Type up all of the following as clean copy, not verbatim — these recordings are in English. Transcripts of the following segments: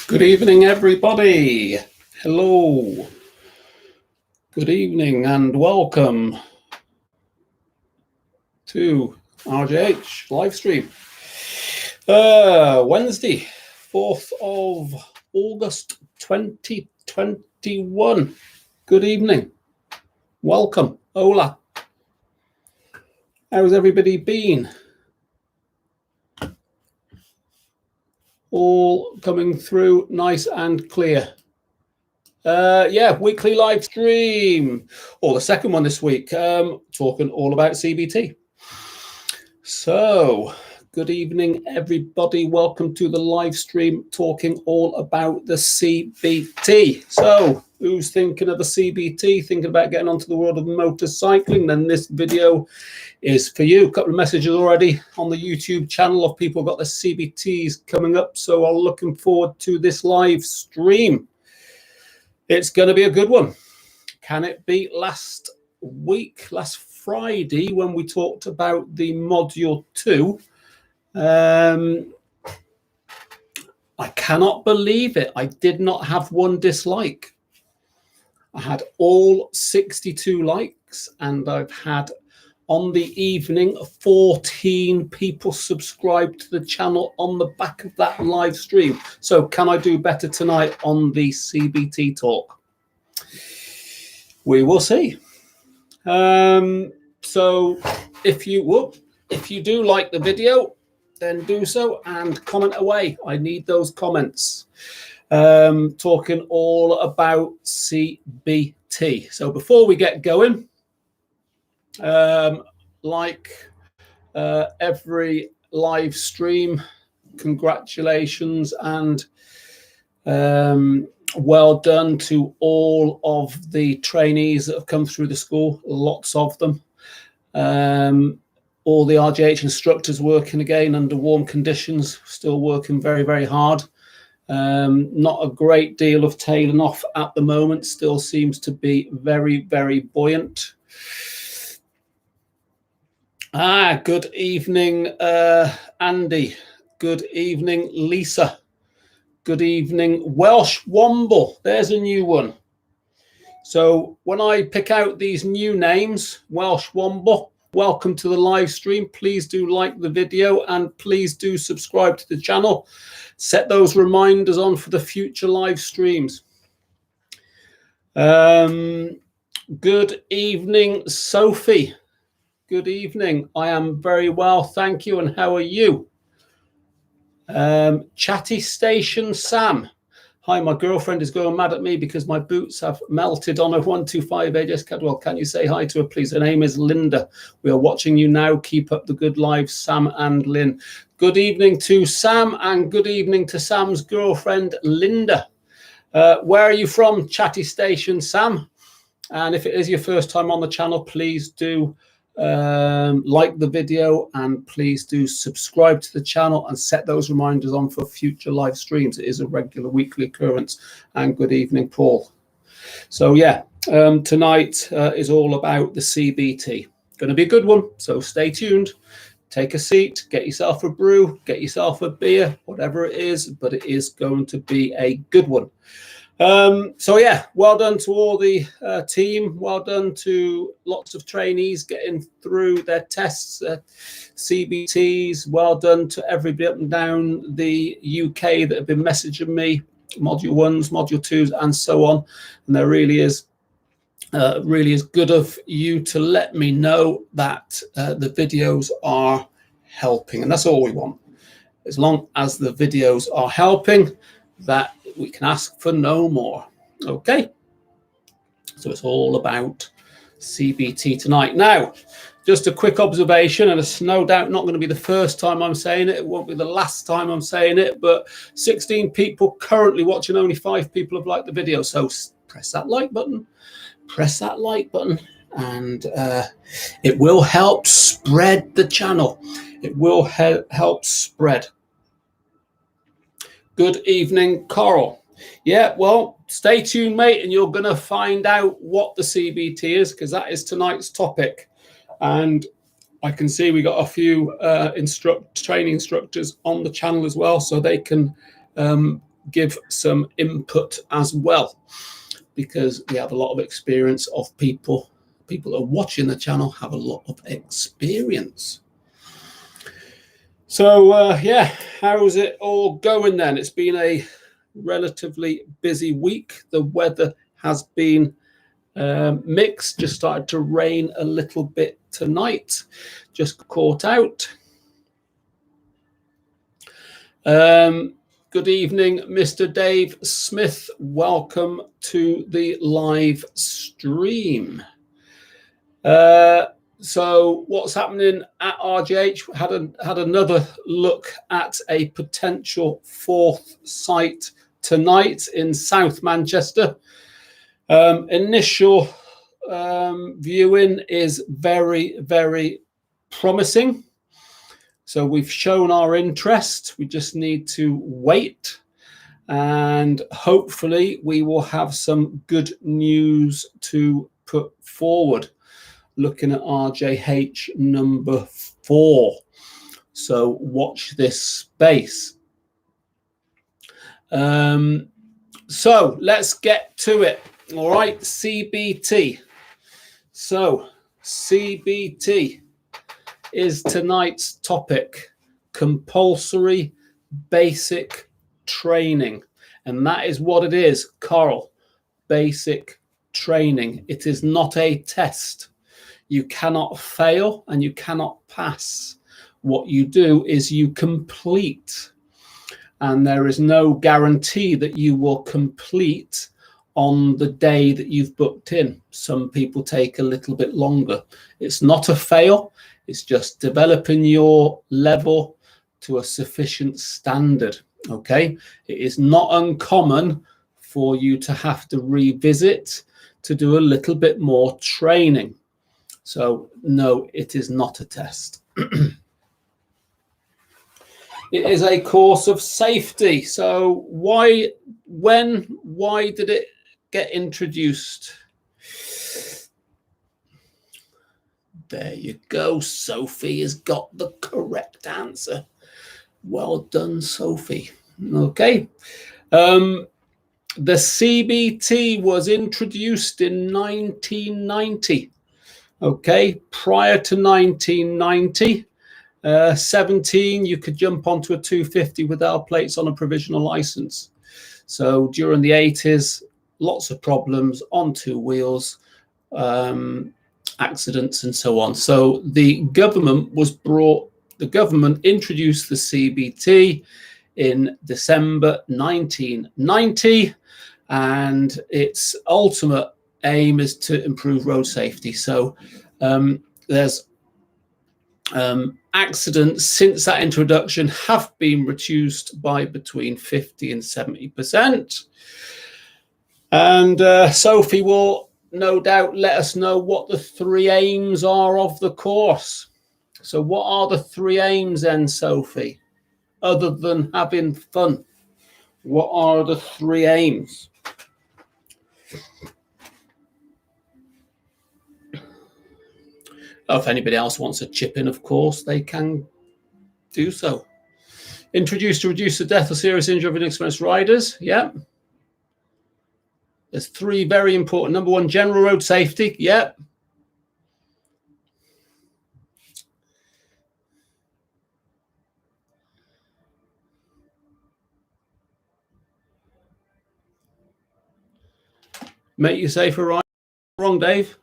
Good evening, everybody. Hello. Good evening and welcome to RJH live stream. Wednesday, 4th of August 2021. Good evening. Welcome. Hola. How's everybody been? All coming through nice and clear. Weekly live stream, or the second one this week, talking all about CBT. So, good evening, everybody. Welcome to the live stream talking all about the CBT. So, who's thinking of the CBT, thinking about getting onto the world of motorcycling? Then this video is for you. A couple of messages already on the YouTube channel of people got the CBTs coming up. So, I'm looking forward to this live stream. It's going to be a good one. Can it beat last Friday, when we talked about the Module 2? I cannot believe it. I did not have one dislike. I had all 62 likes, and I've had on the evening 14 people subscribed to the channel on the back of that live stream. So can I do better tonight on the CBT talk? We will see. So if you do like the video, then do so and comment away. I need those comments. Talking all about CBT. So before we get going, every live stream, congratulations and well done to all of the trainees that have come through the school, lots of them. All the RJH instructors working again under warm conditions, still working very, very hard. Not a great deal of tailing off at the moment, still seems to be very, very buoyant. Good evening, Andy. Good evening, Lisa. Good evening, Welsh Womble. There's a new one. So when I pick out these new names, Welsh Womble, welcome to the live stream. Please do like the video and please do subscribe to the channel. Set those reminders on for the future live streams. Good evening, Sophie. Good evening. I am very well, thank you. And how are you? Chatty Station Sam. Hi, my girlfriend is going mad at me because my boots have melted on a 125 AJS Cadwell. Can you say hi to her, please? Her name is Linda. We are watching you now. Keep up the good live, Sam and Lynn. Good evening to Sam and good evening to Sam's girlfriend, Linda. Where are you from, Chatty Station Sam? And if it is your first time on the channel, please do like the video and please do subscribe to the channel and set those reminders on for future live streams. It is a regular weekly occurrence. And good evening, Paul. So tonight is all about the CBT. Going to be a good one, so stay tuned. Take a seat, get yourself a brew, get yourself a beer, whatever it is, but it is going to be a good one. Well done to all the team. Well done to lots of trainees getting through their tests, CBTs. Well done to everybody up and down the UK that have been messaging me, Module 1s, Module 2s, and so on. And there really is good of you to let me know that the videos are helping. And that's all we want. As long as the videos are helping, that we can ask for no more. Okay, so it's all about CBT tonight. Now, just a quick observation, and it's no doubt not going to be the first time I'm saying it. It won't be the last time I'm saying it, but 16 people currently watching, only 5 people have liked the video. So press that like button, and it will help spread the channel. It will help spread. Good evening, Coral. Yeah, well, stay tuned, mate, and you're going to find out what the CBT is, because that is tonight's topic. And I can see we got a few training instructors on the channel as well, so they can give some input as well, because we have a lot of experience of people that are watching the channel have a lot of experience. So yeah, how's it all going then? It's been a relatively busy week. The weather has been mixed, just started to rain a little bit tonight, just caught out. Good evening, Mr. Dave Smith. Welcome to the live stream. So what's happening at RGH? Had another look at a potential fourth site tonight in South Manchester. Initial viewing is very, very promising. So we've shown our interest. We just need to wait, and hopefully we will have some good news to put forward. Looking at RJH number 4. So watch this space. So let's get to it. All right, CBT. So CBT is tonight's topic: compulsory basic training. And that is what it is, Coral. Basic training. It is not a test. You cannot fail and you cannot pass. What you do is you complete. And there is no guarantee that you will complete on the day that you've booked in. Some people take a little bit longer. It's not a fail. It's just developing your level to a sufficient standard. Okay. It is not uncommon for you to have to revisit to do a little bit more training. So no, it is not a test. It is a course of safety. So why did it get introduced? There you go. Sophie has got the correct answer. Well done, Sophie. Okay. The CBT was introduced in 1990. Okay. Prior to 1990, 17, you could jump onto a 250 without plates on a provisional license. So during the 80s, lots of problems on two wheels, accidents and so on. So the government introduced the CBT in December 1990, and its ultimate aim is to improve road safety. So there's accidents since that introduction have been reduced by between 50 and 70%. And Sophie will no doubt let us know what the 3 aims are of the course. So what are the 3 aims then, Sophie? Other than having fun, what are the 3 aims? If anybody else wants to chip in, of course, they can do so. Introduced to reduce the death or serious injury of inexperienced riders. Yeah. There's 3 very important. Number 1, general road safety. Yeah. Make you safer ride. Wrong, Dave.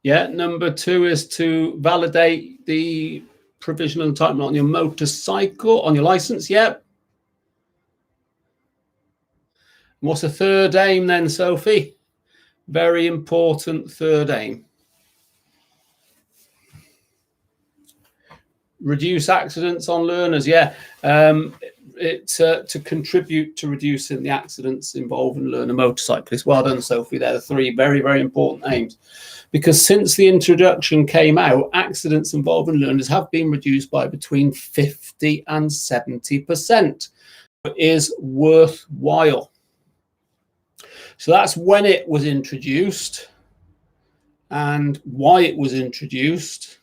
Yeah, number 2 is to validate the provisional entitlement on your motorcycle, on your license. Yep. What's the 3rd aim then, Sophie? Very important 3rd aim. Reduce accidents on learners. Yeah. It's to contribute to reducing the accidents involving learner motorcyclists. Well done, Sophie. They're the 3 very, very important aims. Because since the introduction came out, accidents involving learners have been reduced by between 50 and 70%. It is worthwhile. So that's when it was introduced and why it was introduced.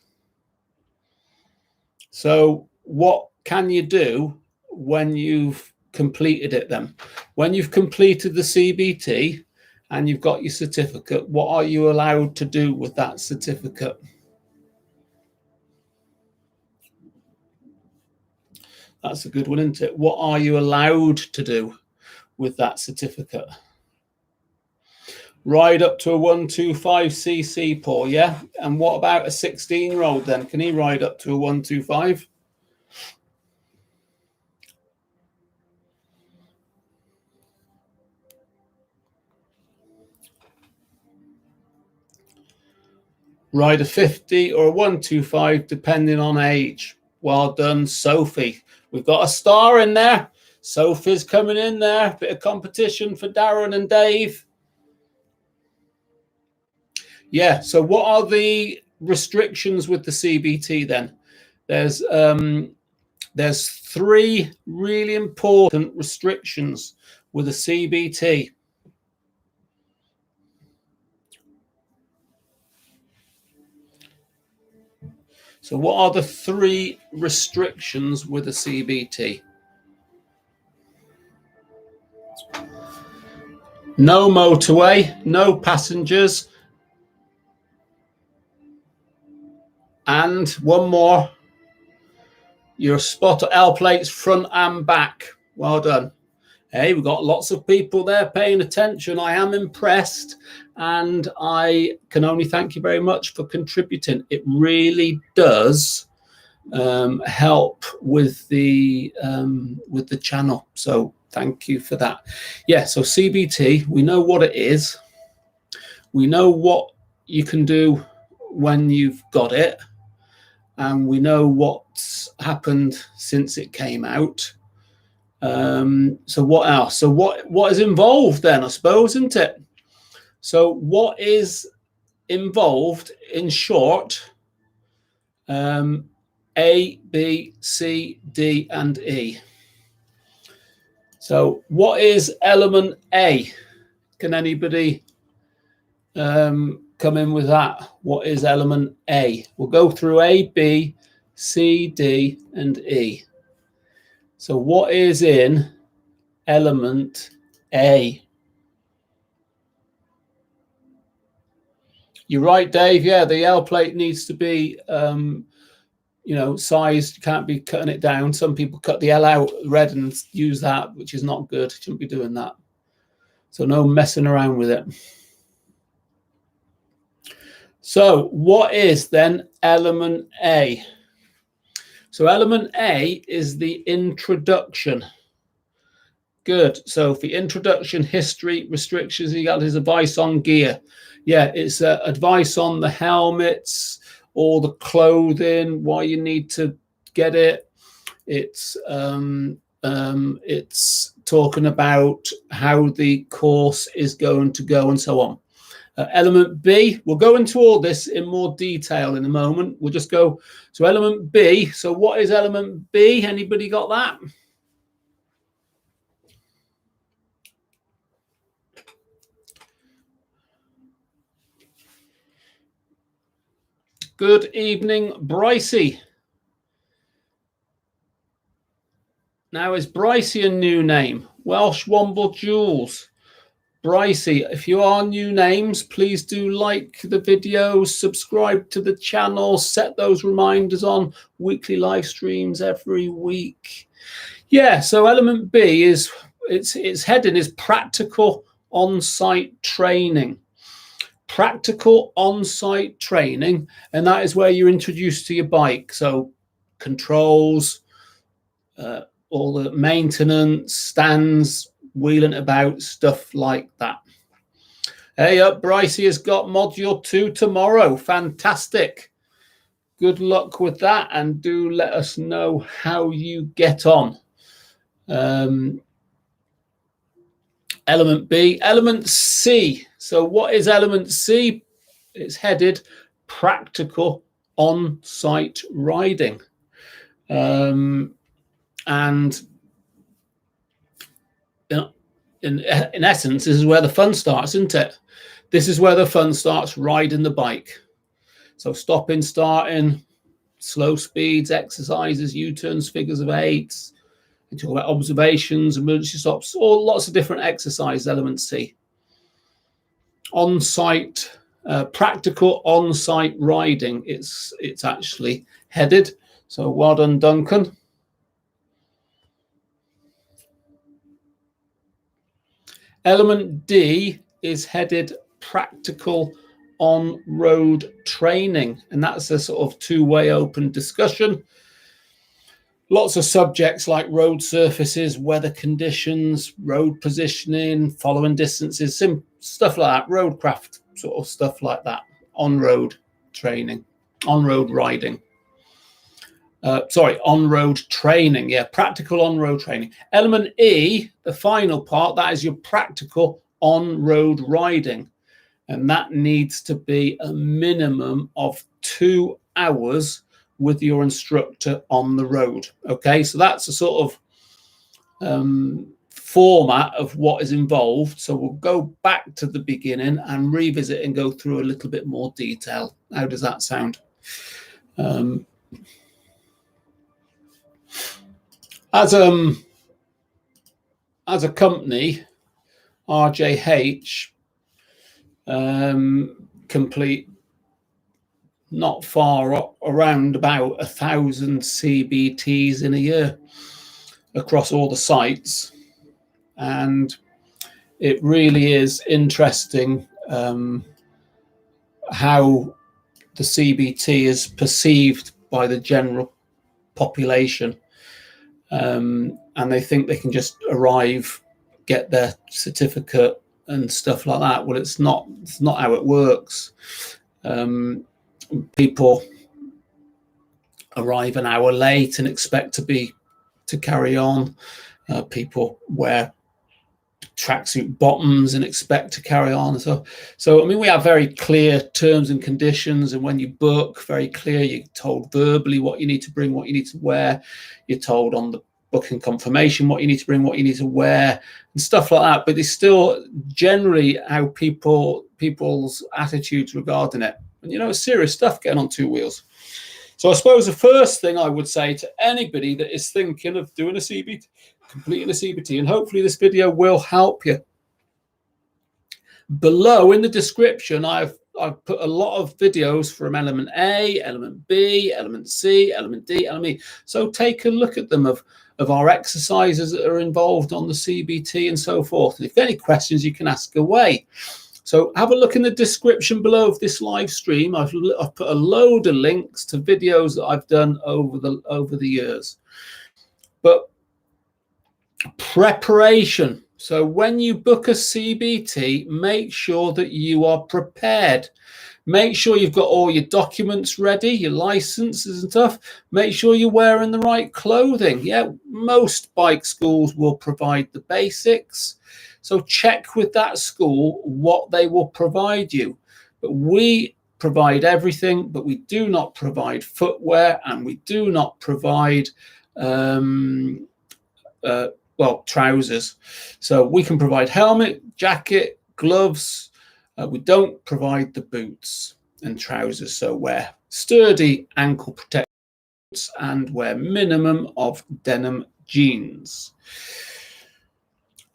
So what can you do when you've completed it then? When you've completed the CBT and you've got your certificate, what are you allowed to do with that certificate? That's a good one, isn't it? What are you allowed to do with that certificate? Ride up to a 125cc, Paul, yeah? And what about a 16-year-old then? Can he ride up to a 125? Ride a 50 or a 125, depending on age. Well done, Sophie. We've got a star in there. Sophie's coming in there. Bit of competition for Darren and Dave. Yeah, so what are the restrictions with the CBT then? There's 3 really important restrictions with a CBT. So what are the 3 restrictions with a CBT? No motorway, no passengers, and one more, your spotter L plates front and back. Well done. Hey, we've got lots of people there paying attention. I am impressed, and I can only thank you very much for contributing. It really does help with the channel. So thank you for that. Yeah, so CBT, we know what it is. We know what you can do when you've got it. And we know what's happened since it came out. So what else? So what is involved then, I suppose, isn't it? So what is involved, in short, A, B, C, D, and E. So what is element A? Can anybody come in with that? What is element A? We'll go through A, B, C, D, and E. So what is in element A? You're right, Dave. Yeah, the L plate needs to be, sized. You can't be cutting it down. Some people cut the L out red and use that, which is not good. Shouldn't be doing that. So no messing around with it. So what is then element A? So element A is the introduction. Good. So for introduction, history, restrictions, you got his advice on gear. Yeah, it's advice on the helmets, all the clothing, why you need to get it. It's talking about how the course is going to go and so on. Element B, we'll go into all this in more detail in a moment. We'll just go to element B. So what is element B? Anybody got that? Good evening, Brycey. Now, is Brycey a new name? Welsh Womble Jules. Brycey, if you are new names, please do like the video, subscribe to the channel, set those reminders on, weekly live streams every week. Yeah, so element B is, its heading is practical on-site training. Practical on-site training, and that is where you're introduced to your bike. So controls, all the maintenance, stands, wheeling about, stuff like that. Hey up, Brycey has got module 2 tomorrow. Fantastic. Good luck with that, and do let us know how you get on. Element B. Element C. So what is element C? It's headed practical on-site riding. And in essence, this is where the fun starts, isn't it? This is where the fun starts, riding the bike. So stopping, starting, slow speeds, exercises, U-turns, figures of eights. We talk about observations, emergency stops, all lots of different exercise elements. C. On-site, practical on-site riding. It's actually headed. So well done, Duncan. Element D is headed practical on-road training, and that's a sort of two-way open discussion. Lots of subjects like road surfaces, weather conditions, road positioning, following distances, stuff like that, roadcraft sort of stuff like that, on-road training, on-road riding. On-road training, yeah, practical on-road training. Element E, the final part, that is your practical on-road riding. And that needs to be a minimum of 2 hours with your instructor on the road. Okay, so that's a sort of format of what is involved. So we'll go back to the beginning and revisit and go through a little bit more detail. How does that sound? As a company, RJH complete not far around about 1,000 CBTs in a year across all the sites, and it really is interesting how the CBT is perceived by the general population, and they think they can just arrive, get their certificate and stuff like that. Well, it's not how it works. People arrive an hour late and expect to carry on. People wear tracksuit bottoms and expect to carry on. So I mean, we have very clear terms and conditions, and when you book, very clear, you're told verbally what you need to bring, what you need to wear. You're told on the booking confirmation what you need to bring, what you need to wear, and stuff like that. But it's still generally how people's attitudes regarding it. And it's serious stuff getting on two wheels. So I suppose the first thing I would say to anybody that is thinking of doing a CBT, completing a CBT, and hopefully this video will help you. Below in the description, I've put a lot of videos from Element A, Element B, Element C, Element D, Element E. So take a look at them of our exercises that are involved on the CBT and so forth. And if you have any questions, you can ask away. So have a look in the description below of this live stream. I've put a load of links to videos that I've done over the years. But preparation. So when you book a CBT, make sure that you are prepared. Make sure you've got all your documents ready, your licenses and stuff. Make sure you're wearing the right clothing. Yeah, most bike schools will provide the basics. So check with that school what they will provide you. But we provide everything, but we do not provide footwear, and we do not provide trousers. So we can provide helmet, jacket, gloves. We don't provide the boots and trousers. So wear sturdy ankle protectors and wear minimum of denim jeans.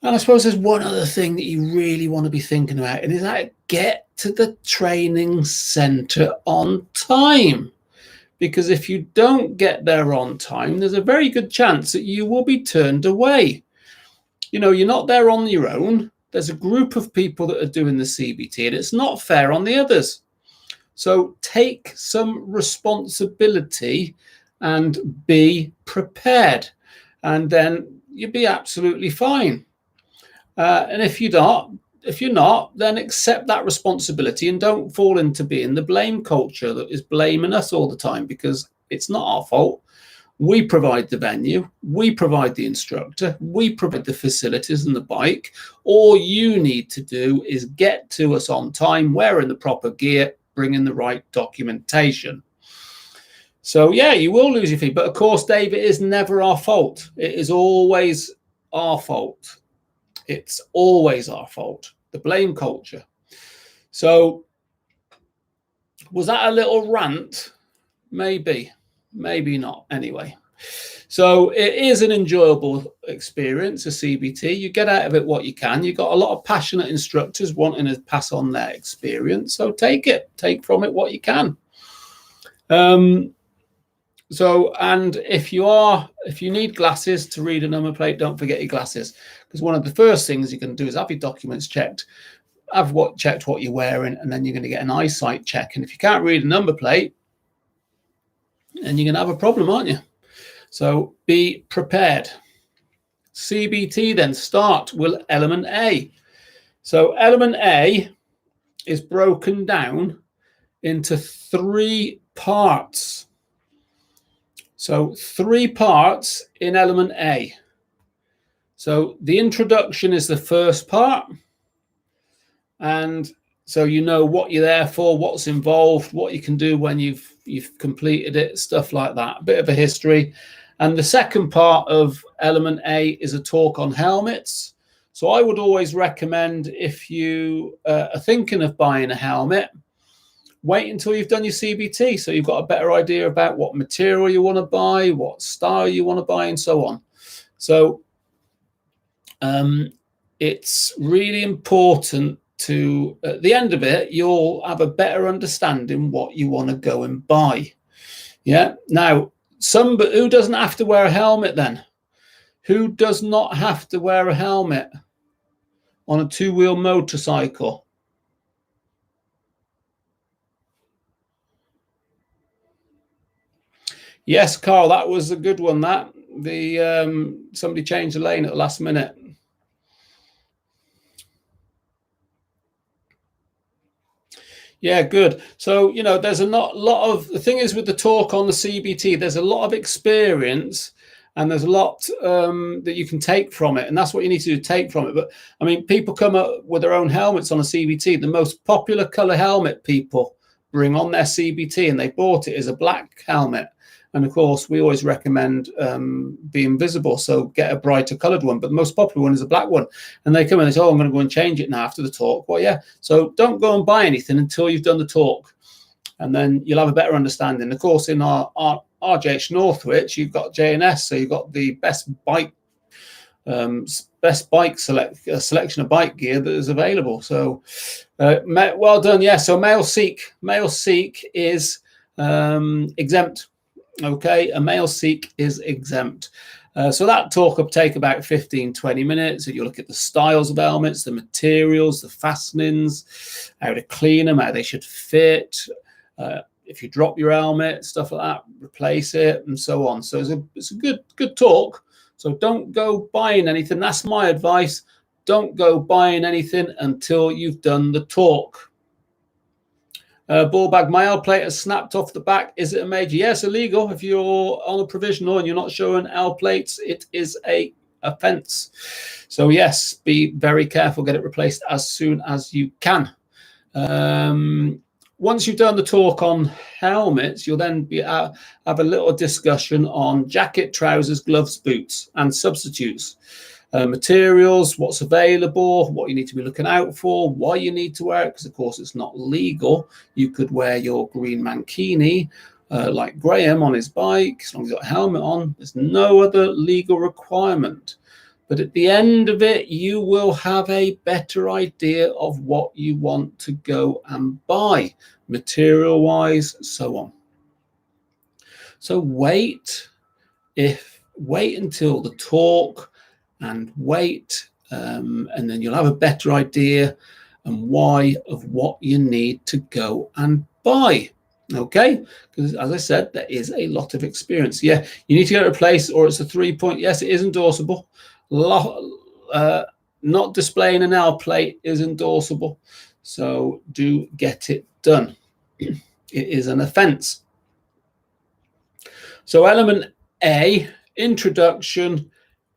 And I suppose there's one other thing that you really want to be thinking about, and is that get to the training center on time. Because if you don't get there on time, there's a very good chance that you will be turned away. You're not there on your own. There's a group of people that are doing the CBT, and it's not fair on the others. So take some responsibility and be prepared, and then you'll be absolutely fine. And if you're not, then accept that responsibility and don't fall into being the blame culture that is blaming us all the time, because it's not our fault. We provide the venue, we provide the instructor, we provide the facilities and the bike. All you need to do is get to us on time, wearing the proper gear, bringing the right documentation. So yeah, you will lose your fee, but of course, Dave, it is never our fault. It is always our fault. It's always our fault, the blame culture. So was that a little rant? Maybe. maybe not. Anyway, so it is an enjoyable experience, a CBT. You get out of it what you can. You've got a lot of passionate instructors wanting to pass on their experience. So take from it what you can. So, and if you need glasses to read a number plate, don't forget your glasses, because one of the first things you can do is have your documents checked, checked what you're wearing, and then you're going to get an eyesight check. And if you can't read a number plate, then you're going to have a problem, aren't you? So be prepared. CBT then start with Element A. So Element A is broken down into 3 parts. So 3 parts in Element A. So the introduction is the first part. And so you know what you're there for, what's involved, what you can do when you've completed it, stuff like that. A bit of a history. And the second part of Element A is a talk on helmets. So I would always recommend, if you are thinking of buying a helmet, wait until you've done your CBT, so you've got a better idea about what material you want to buy, what style you want to buy, and so on. So it's really important to, at the end of it, you'll have a better understanding what you want to go and buy. Yeah. Now, who doesn't have to wear a helmet then? Who does not have to wear a helmet on a 2-wheel motorcycle? Yes, Carl, that was a good one. That somebody changed the lane at the last minute. Yeah, good. So, you know, there's a lot of, the thing is with the talk on the CBT, there's a lot of experience and there's a lot that you can take from it. And that's what you need to do, take from it. But I mean, people come up with their own helmets on a CBT. The most popular color helmet people bring on their CBT, and they bought it as a black helmet. And of course, we always recommend being visible, so get a brighter colored one. But the most popular one is a black one. And they come in and say, oh, I'm going to go and change it now after the talk. Well, yeah. So don't go and buy anything until you've done the talk. And then you'll have a better understanding. Of course, in our RJH Northwich, you've got JNS. So you've got the best bike selection of bike gear that is available. So well done. Yeah. So male Sikh is exempt. Okay, a male Sikh is exempt. So that talk will take about 15-20 minutes. So you look at the styles of helmets, the materials, the fastenings, how to clean them, how they should fit. If you drop your helmet, stuff like that, replace it, and so on. So it's a good talk. So don't go buying anything. That's my advice. Don't go buying anything until you've done the talk. Ball bag, my L plate has snapped off the back. Is it a major? Yes, illegal. If you're on a provisional and you're not showing L plates, it is a offence. So yes, be very careful. Get it replaced as soon as you can. Once you've done the talk on helmets, you'll then have a little discussion on jacket, trousers, gloves, boots, and substitutes. Materials, what's available, what you need to be looking out for, why you need to wear it, because of course it's not legal. You could wear your green mankini like Graham on his bike, as long as you've got a helmet on. There's no other legal requirement. But at the end of it, you will have a better idea of what you want to go and buy, material-wise, so on. So wait until the talk, and wait, and then you'll have a better idea and why of what you need to go and buy. Okay, because as I said, there is a lot of experience. Yeah, you need to get it replaced, or it's a 3-point. Yes, it is endorsable. Not displaying an L plate is endorsable, so do get it done. It is an offence. So Element A, introduction,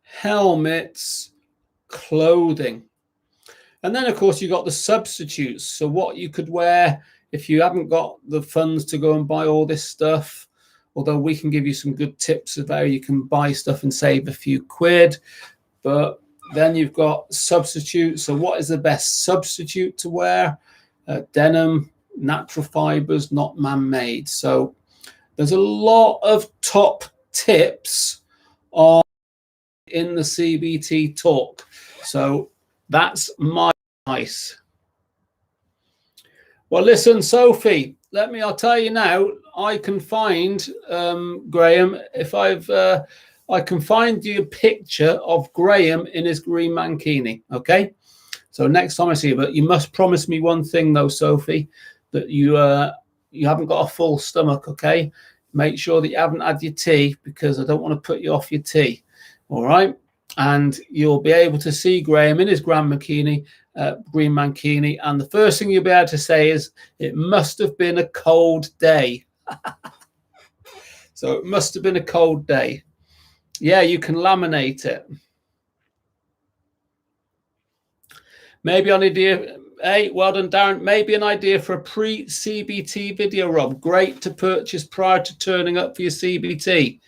helmets, clothing. And then, of course, you've got the substitutes. So what you could wear if you haven't got the funds to go and buy all this stuff, although we can give you some good tips of how you can buy stuff and save a few quid. But then you've got substitutes. So what is the best substitute to wear? Denim, natural fibers, not man-made. So There's a lot of top tips on in the CBT talk. So that's my advice. Well, listen, Sophie, I'll tell you now, I can find, Graham, if I can find you a picture of Graham in his green mankini, okay? So next time I see you, but you must promise me one thing though, Sophie, that you haven't got a full stomach, okay? Make sure that you haven't had your tea, because I don't want to put you off your tea, all right? And you'll be able to see Graham in his green mankini, and the first thing you'll be able to say is, it must have been a cold day. So it must have been a cold day. Yeah, you can laminate it. Maybe an idea. Hey, well done, Darren. Maybe an idea for a pre-CBT video, Rob. Great to purchase prior to turning up for your CBT.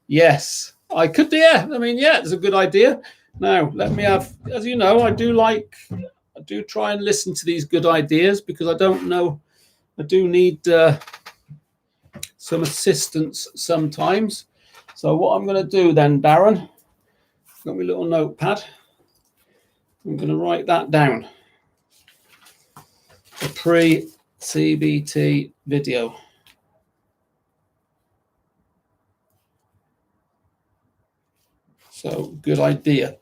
Yes, I could. Yeah, I mean, yeah, it's a good idea. Now, let me have, as you know, I do try and listen to these good ideas, because I don't know, I do need some assistance sometimes. So what I'm going to do then, Darren, got my little notepad. I'm going to write that down. A pre-CBT video. So good idea.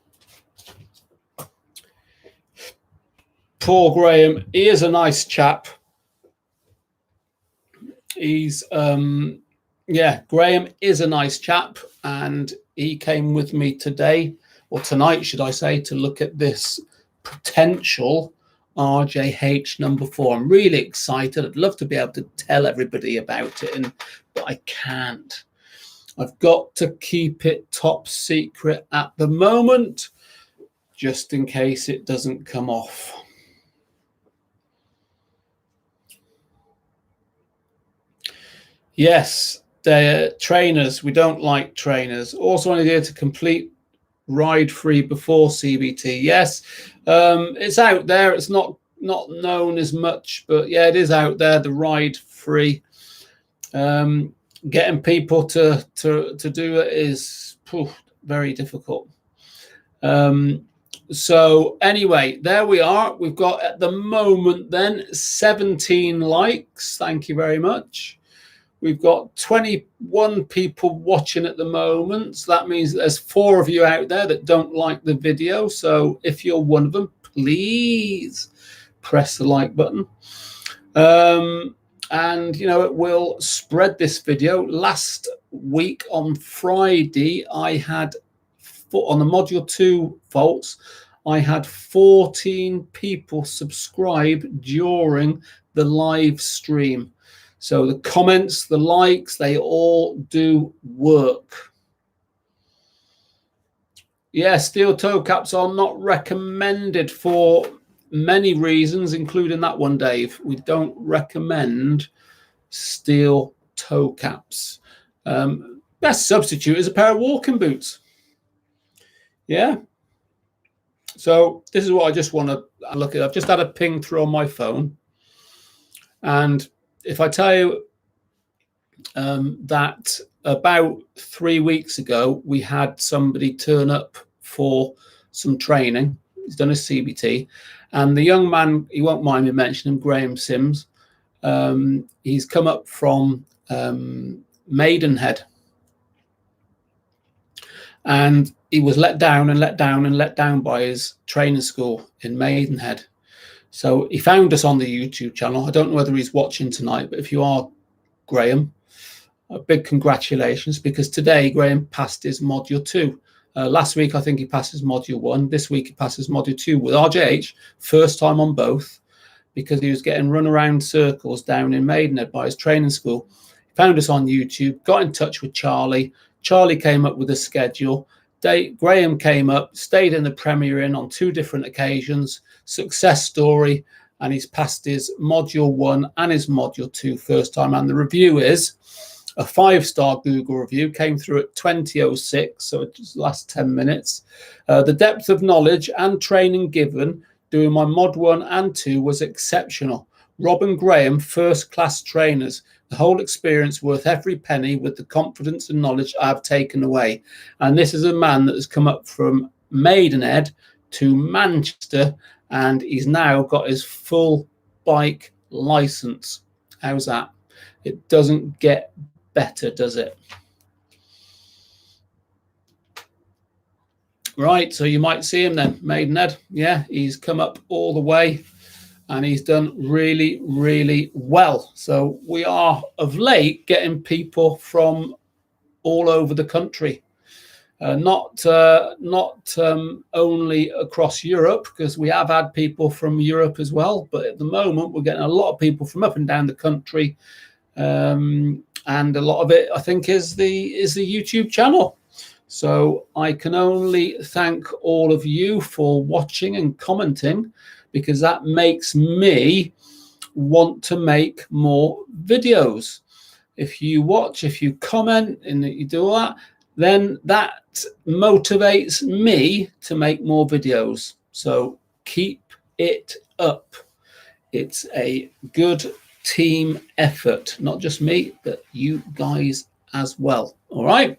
Poor Graham. He is a nice chap. He's yeah, Graham is a nice chap, and he came with me today, or tonight, should I say, to look at this potential RJH number 4. I'm really excited. I'd love to be able to tell everybody about it, but I can't. I've got to keep it top secret at the moment, just in case it doesn't come off. Yes, they're trainers. We don't like trainers. Also, an idea to complete ride free before CBT. Yes, it's out there. It's not known as much, but yeah, it is out there. The ride free. Getting people to do it is very difficult. So anyway, there we are. We've got at the moment then 17 likes. Thank you very much. We've got 21 people watching at the moment. So that means there's 4 of you out there that don't like the video. So if you're one of them, please press the like button. And, you know, it will spread this video. Last week on Friday, I had, on the Module 2 faults, I had 14 people subscribe during the live stream. So the comments, the likes, they all do work. Yeah, steel toe caps are not recommended for many reasons, including that one, Dave. We don't recommend steel toe caps. Best substitute is a pair of walking boots. Yeah. So this is what I just want to look at. I've just had a ping through on my phone. And if I tell you that about 3 weeks ago, we had somebody turn up for some training. He's done a CBT. And the young man, he won't mind me mentioning him, Graham Sims. He's come up from Maidenhead. And he was let down and let down and let down by his training school in Maidenhead. So he found us on the YouTube channel. I don't know whether he's watching tonight, but if you are, Graham, a big congratulations, because today Graham passed his Module 2. Last week, I think he passed his Module 1. This week, he passes Module 2 with RJH, first time on both, because he was getting run around circles down in Maidenhead by his training school. He found us on YouTube, got in touch with Charlie. Charlie came up with a schedule. Graham came up, stayed in the Premier Inn on 2 different occasions, success story, and he's passed his Module 1 and his Module 2 first time. And the review is a 5-star Google review, came through at 20:06, so it just last 10 minutes. The depth of knowledge and training given doing my Mod 1 and 2 was exceptional. Rob and Graham, first-class trainers. The whole experience worth every penny, with the confidence and knowledge I have taken away. And this is a man that has come up from Maidenhead to Manchester, and he's now got his full bike license. How's that? It doesn't get better, does it? Right, so you might see him then, Maidenhead. Yeah, he's come up all the way and he's done really, really well. So we are of late getting people from all over the country, not only across Europe, because we have had people from Europe as well, but at the moment we're getting a lot of people from up and down the country, and a lot of it I think is the YouTube channel. So I can only thank all of you for watching and commenting, because that makes me want to make more videos. If you watch, if you comment, and you do all that, then that motivates me to make more videos. So keep it up. It's a good team effort, not just me, but you guys as well. All right.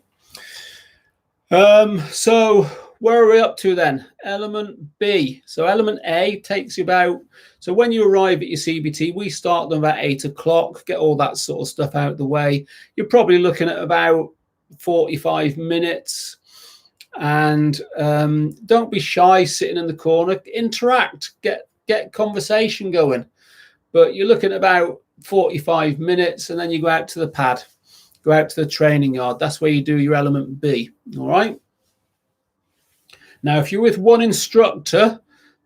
So where are we up to then? Element B. So element A takes you about, so when you arrive at your CBT, we start them about 8 o'clock, get all that sort of stuff out of the way. You're probably looking at about 45 minutes. And don't be shy sitting in the corner, interact, get conversation going. But you're looking at about 45 minutes, and then you go out to the pad. Go out to the training yard. That's where you do your element B. All right. Now, if you're with one instructor,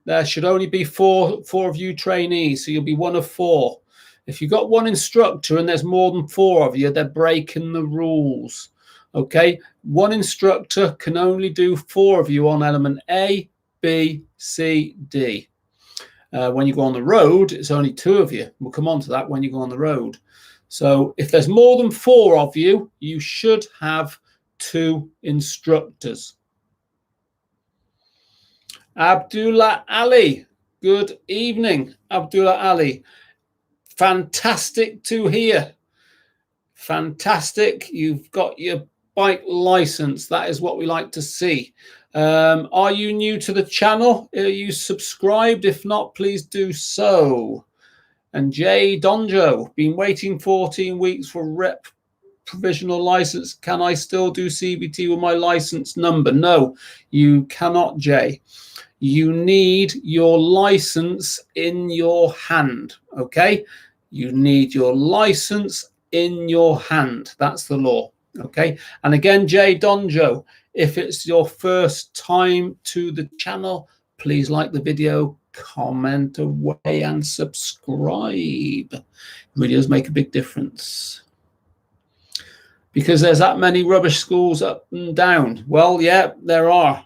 there should only be four of you trainees. So you'll be one of 4. If you've got one instructor and there's more than 4 of you, they're breaking the rules. Okay. One instructor can only do 4 of you on element A, B, C, D. When you go on the road, it's only 2 of you. We'll come on to that when you go on the road. So if there's more than 4 of you, you should have 2 instructors. Abdullah Ali, good evening, Abdullah Ali. Fantastic to hear. Fantastic. You've got your bike license. That is what we like to see. Are you new to the channel? Are you subscribed? If not, please do so. And Jay Donjo, been waiting 14 weeks for rep provisional license. Can I still do CBT with my license number? No, you cannot, Jay. You need your license in your hand, okay? You need your license in your hand. That's the law, okay? And again, Jay Donjo, if it's your first time to the channel, please like the video, comment away, and subscribe. Videos make a big difference, because there's that many rubbish schools up and down. Well, yeah, there are,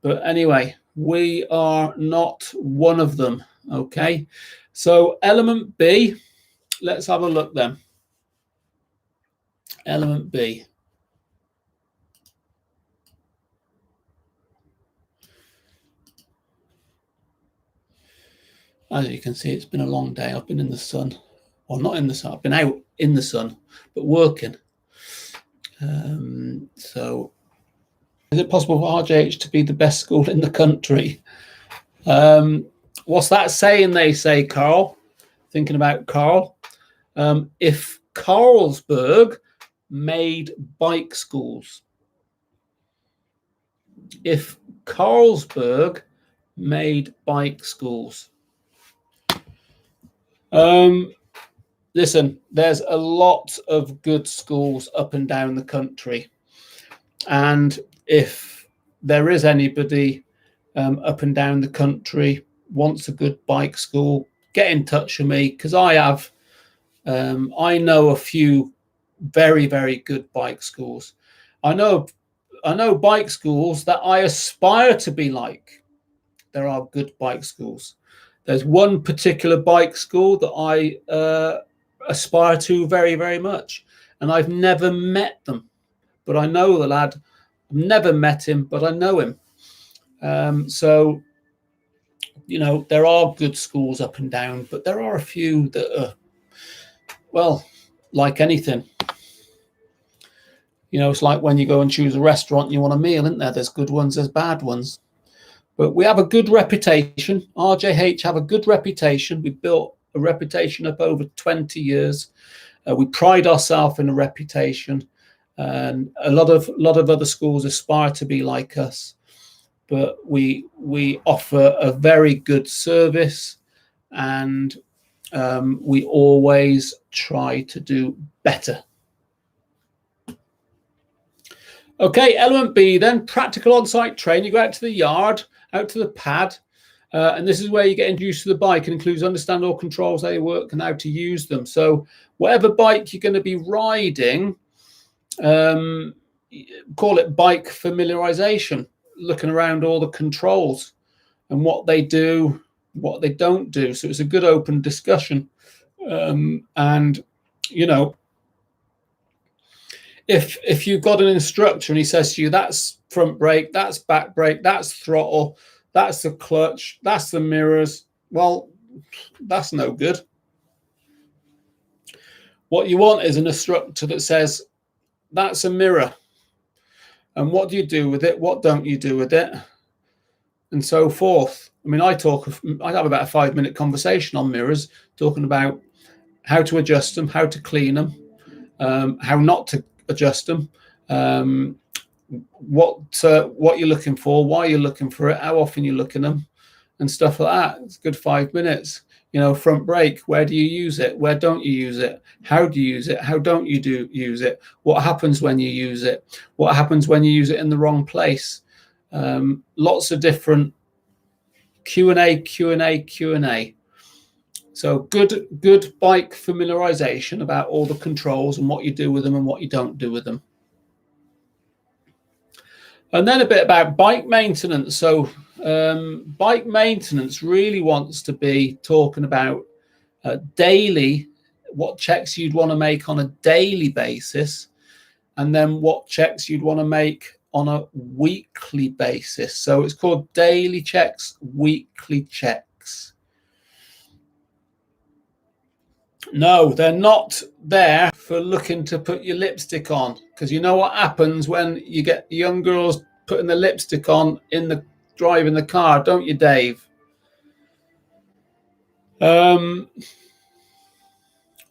but anyway, we are not one of them. Okay, so element B, let's have a look then. Element B. As you can see, it's been a long day. I've been in the sun. Well, not in the sun. I've been out in the sun, but working. So is it possible for RJH to be the best school in the country? What's that saying they say, Carl? Thinking about Carl. If Carlsberg made bike schools. If Carlsberg made bike schools. Listen, there's a lot of good schools up and down the country. And if there is anybody up and down the country wants a good bike school, get in touch with me, because I know a few very, very good bike schools. I know bike schools that I aspire to be like. There are good bike schools. There's one particular bike school that I aspire to very, very much, and I've never met them, but I know the lad. I've never met him, but I know him. So, you know, there are good schools up and down, but there are a few that are, well, like anything. You know, it's like when you go and choose a restaurant, you want a meal, isn't there? There's good ones, there's bad ones. But we have a good reputation. RJH have a good reputation. We built a reputation up over 20 years. We pride ourselves in a reputation, and a lot of other schools aspire to be like us. But we offer a very good service, and we always try to do better. Okay, element B then, practical on-site training. You go out to the yard, out to the pad, and this is where you get introduced to the bike. It includes understand all controls, how they work, and how to use them. So whatever bike you're going to be riding, call it bike familiarization, looking around all the controls and what they do, what they don't do. So it's a good open discussion. And, you know, if you've got an instructor and he says to you, that's front brake, that's back brake, that's throttle, that's the clutch, that's the mirrors, well, that's no good. What you want is an instructor that says, that's a mirror, and what do you do with it, what don't you do with it, and so forth. I mean, I have about a 5-minute conversation on mirrors, talking about how to adjust them, how to clean them, how not to adjust them, what you're looking for, why you're looking for it, how often you look at them, and stuff like that. It's a good 5 minutes. You know, front brake, where do you use it? Where don't you use it? How do you use it? How don't you use it? What happens when you use it? What happens when you use it in the wrong place? Lots of different Q&A. So good bike familiarization about all the controls and what you do with them and what you don't do with them. And then a bit about bike maintenance. So bike maintenance really wants to be talking about daily, what checks you'd want to make on a daily basis, and then what checks you'd want to make on a weekly basis. So it's called daily checks, weekly checks. No, they're not there for looking to put your lipstick on, because you know what happens when you get young girls putting the lipstick on in the driving the car, don't you, Dave?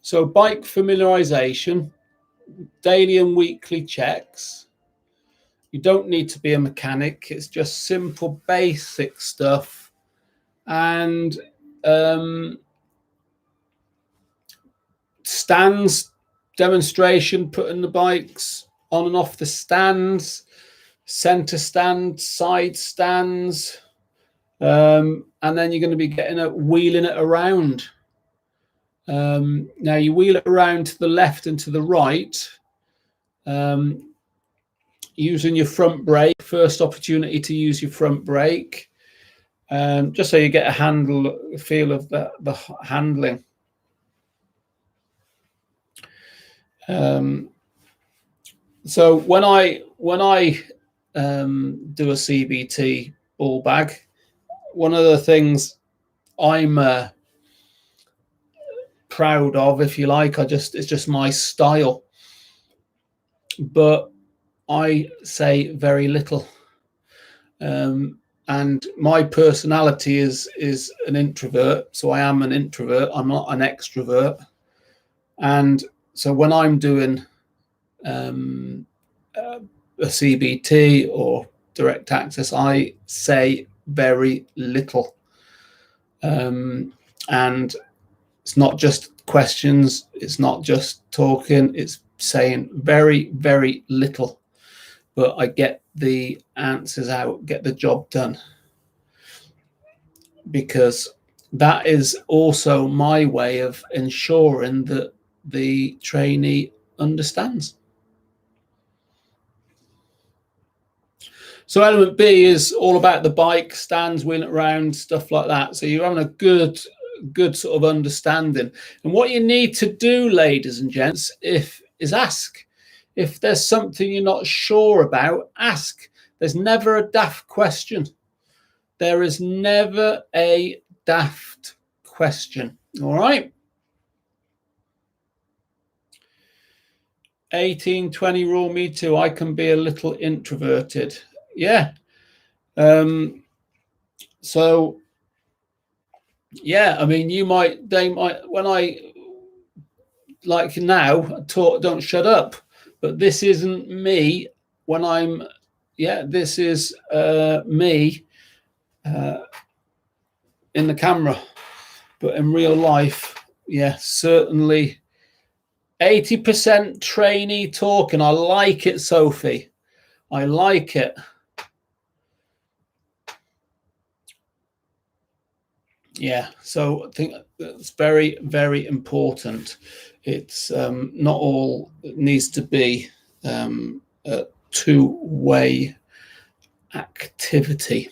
So bike familiarization, daily and weekly checks. You don't need to be a mechanic. It's just simple, basic stuff. And stands demonstration, putting the bikes on and off the stands, center stand, side stands, and then you're going to be getting wheeling it around. Now you wheel it around to the left and to the right, using your front brake. First opportunity to use your front brake, just so you get a feel of the handling. So when I do a CBT ball bag, one of the things I'm proud of, if you like, it's just my style, but I say very little, and my personality is an introvert, so I am an introvert. I'm not an extrovert, and so when I'm doing a CBT or direct access, I say very little, and it's not just questions, it's not just talking, it's saying very, very little, but I get the answers out, get the job done, because that is also my way of ensuring that the trainee understands. So element B is all about the bike, stands, wheeling it around, stuff like that. So you're having a good sort of understanding. And what you need to do, ladies and gents, is ask. If there's something you're not sure about, ask. There's never a daft question. There is never a daft question. All right. 18-20 rule, me too. I can be a little introverted. Yeah. So yeah, I mean, they might, when I, like now, talk, don't shut up, but this isn't me when I'm, yeah, this is me in the camera, but in real life, yeah, certainly 80% trainee talking. I like it, Sophie. I like it. Yeah, so I think that's very, very important. It's not all it needs to be a two-way activity.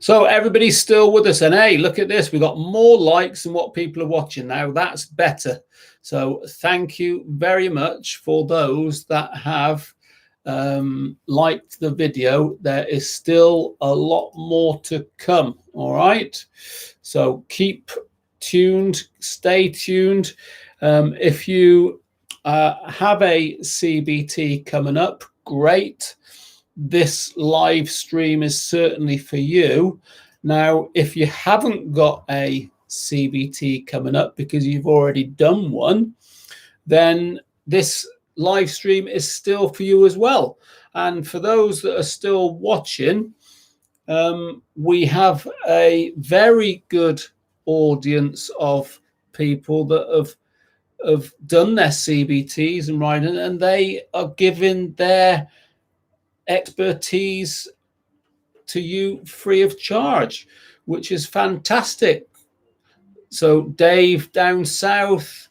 So everybody's still with us, and hey, look at this. We've got more likes than what people are watching now. That's better. So thank you very much for those that have liked the video. There is still a lot more to come. All right, so keep tuned, stay tuned. If you have a CBT coming up, great. This live stream is certainly for you. Now, if you haven't got a CBT coming up because you've already done one, then this live stream is still for you as well. And for those that are still watching, we have a very good audience of people that have done their CBTs and riding, and they are giving their expertise to you free of charge, which is fantastic. So Dave down south,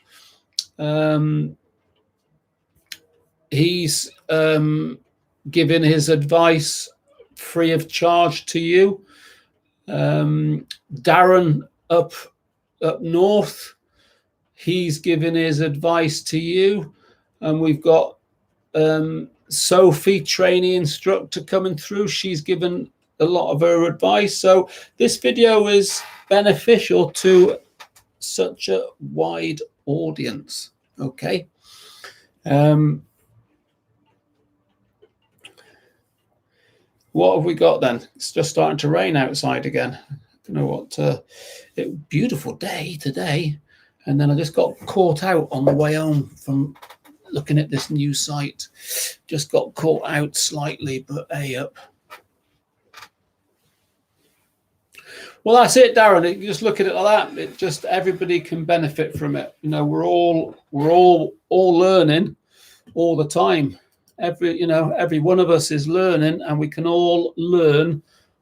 he's giving his advice free of charge to you. Darren up north, he's giving his advice to you. And we've got Sophie, trainee instructor, coming through. She's given a lot of her advice. So this video is beneficial to such a wide audience. Okay. What have we got then? It's just starting to rain outside again. I don't know what. Beautiful day today, and then I just got caught out on the way home from looking at this new site. Just got caught out slightly, but hey up. Well, that's it, Darren. You just look at it like that. It just, everybody can benefit from it. You know, we're all learning all the time. Every one of us is learning, and we can all learn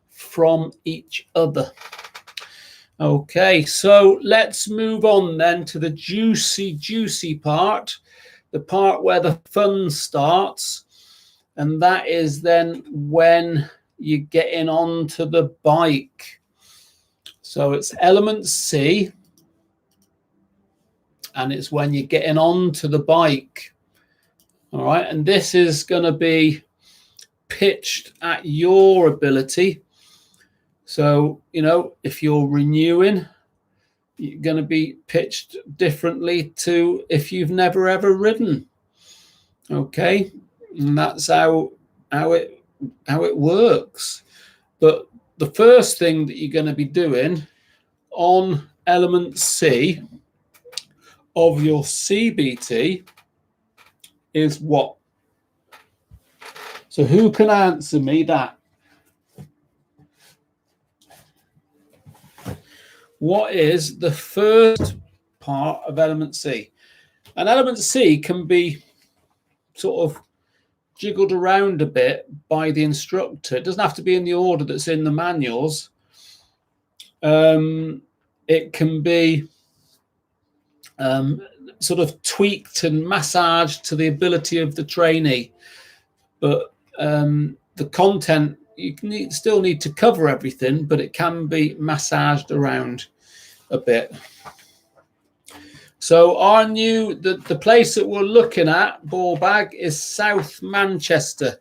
from each other. Okay, so let's move on then to the juicy part, the part where the fun starts, and that is then when you're getting onto the bike. So it's Element C, and it's when you're getting onto the bike. All right, and this is going to be pitched at your ability. So, if you're renewing, you're going to be pitched differently to if you've never ever ridden. Okay, and that's how it works. But the first thing that you're going to be doing on Element C of your CBT is what? So who can answer me that? What is the first part of Element C? And Element C can be sort of jiggled around a bit by the instructor. It doesn't have to be in the order that's in the manuals. It can be sort of tweaked and massaged to the ability of the trainee, but the content, you still need to cover everything, but it can be massaged around a bit. So the place that we're looking at, ball bag, is South Manchester,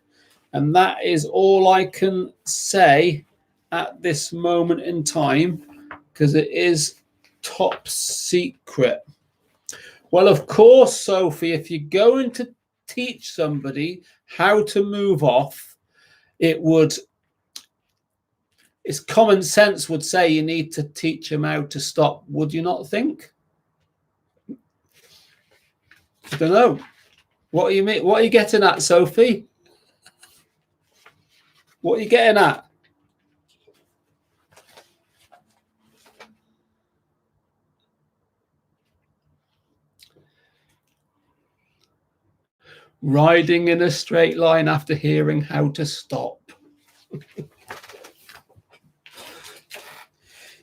and that is all I can say at this moment in time, because it is top secret. Well, of course, Sophie, if you're going to teach somebody how to move off, it's common sense would say you need to teach them how to stop. Would you not think? I don't know. What do you mean? What are you getting at, Sophie? What are you getting at? Riding in a straight line after hearing how to stop.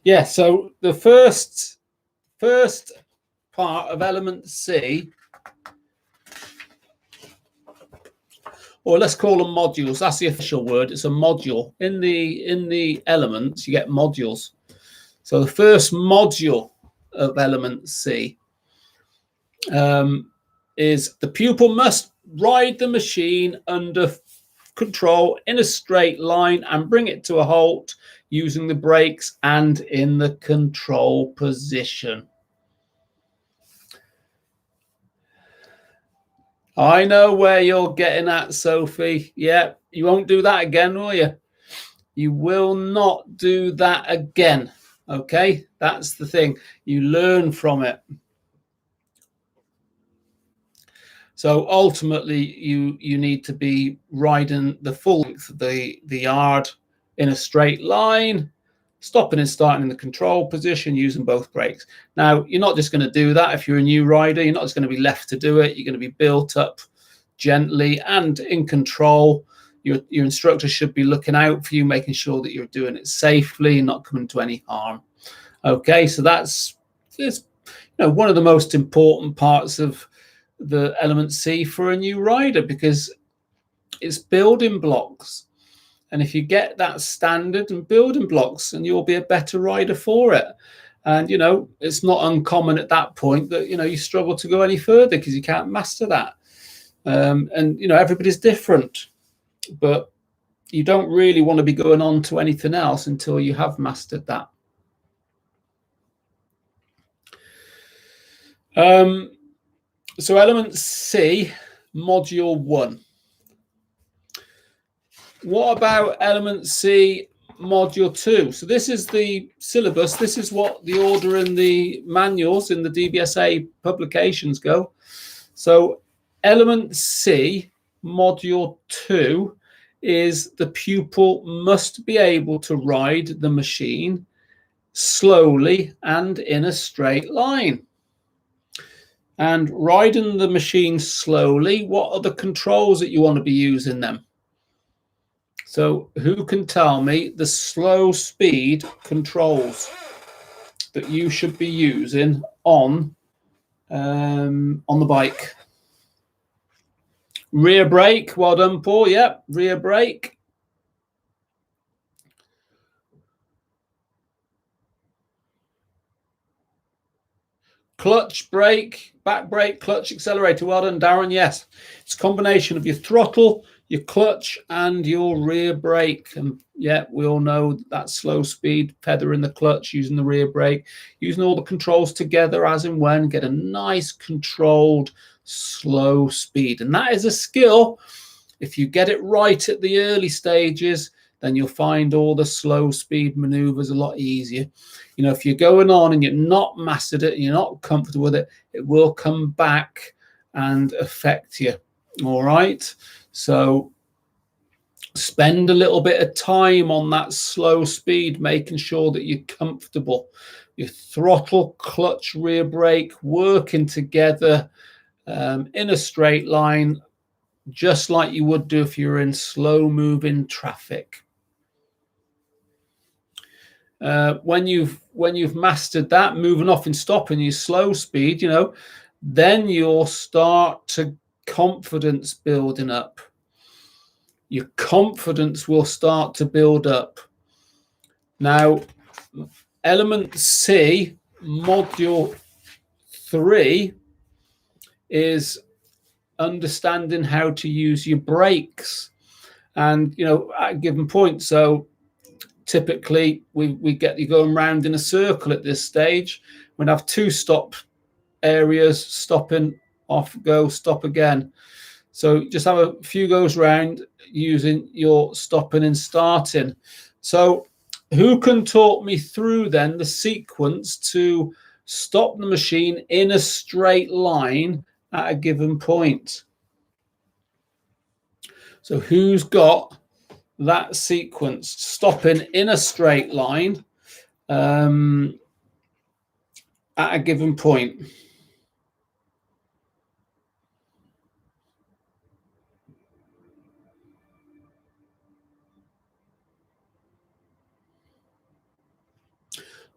Yeah, so the first part of element C, or let's call them modules. That's the official word. It's a module. In the elements, you get modules. So the first module of element C is the pupil must ride the machine under control in a straight line and bring it to a halt using the brakes and in the control position. I know where you're getting at, Sophie. Yeah, you won't do that again, will you? You will not do that again. Okay, that's the thing. You learn from it. So ultimately, you need to be riding the full length of the yard in a straight line, stopping and starting in the control position using both brakes. Now, you're not just going to do that if you're a new rider. You're not just going to be left to do it. You're going to be built up gently and in control. Your instructor should be looking out for you, making sure that you're doing it safely, not coming to any harm. Okay, so that's one of the most important parts of the element C for a new rider, because it's building blocks. And if you get that standard and building blocks, and you'll be a better rider for it. And, it's not uncommon at that point that, you struggle to go any further because you can't master that. And, everybody's different, but you don't really want to be going on to anything else until you have mastered that. So element C, module 1. What about element C, module 2? So this is the syllabus. This is what the order in the manuals in the DBSA publications go. So element C, module 2, is the pupil must be able to ride the machine slowly and in a straight line. And riding the machine slowly, what are the controls that you want to be using them? So who can tell me the slow speed controls that you should be using on the bike? Rear brake, well done, Paul. Yep, rear brake. Clutch, brake, back brake, clutch, accelerator. Well done, Darren. Yes, it's a combination of your throttle, your clutch, and your rear brake. And yeah, we all know that slow speed, feather in the clutch, using the rear brake, using all the controls together as and when, get a nice controlled slow speed. And that is a skill. If you get it right at the early stages, then you'll find all the slow speed maneuvers a lot easier. If you're going on and you're not mastered it and you're not comfortable with it, it will come back and affect you. All right. So spend a little bit of time on that slow speed, making sure that you're comfortable. Your throttle, clutch, rear brake working together in a straight line, just like you would do if you're in slow moving traffic. When you've mastered that, moving off and stopping your slow speed, then you'll start to confidence building up. Your confidence will start to build up. Now, element C, module 3, is understanding how to use your brakes. And, at a given point, so typically we get you going round in a circle at this stage. We'd have 2 stop areas, stopping, off, go, stop again. So just have a few goes round using your stopping and starting. So who can talk me through then the sequence to stop the machine in a straight line at a given point? So who's got that sequence? Stopping in a straight line at a given point.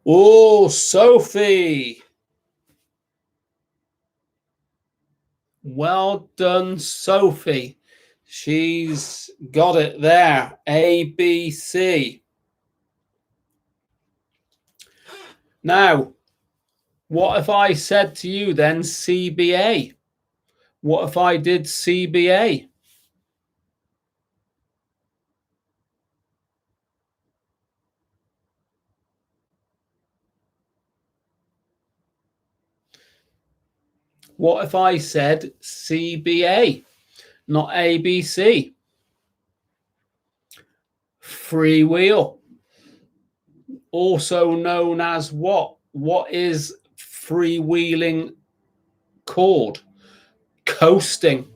Oh, Sophie. Well done, Sophie. She's got it there. A, B, C. Now, what if I said to you then CBA? What if I did CBA? What if I said CBA, not ABC? Freewheel. Also known as what? What is freewheeling called? Coasting.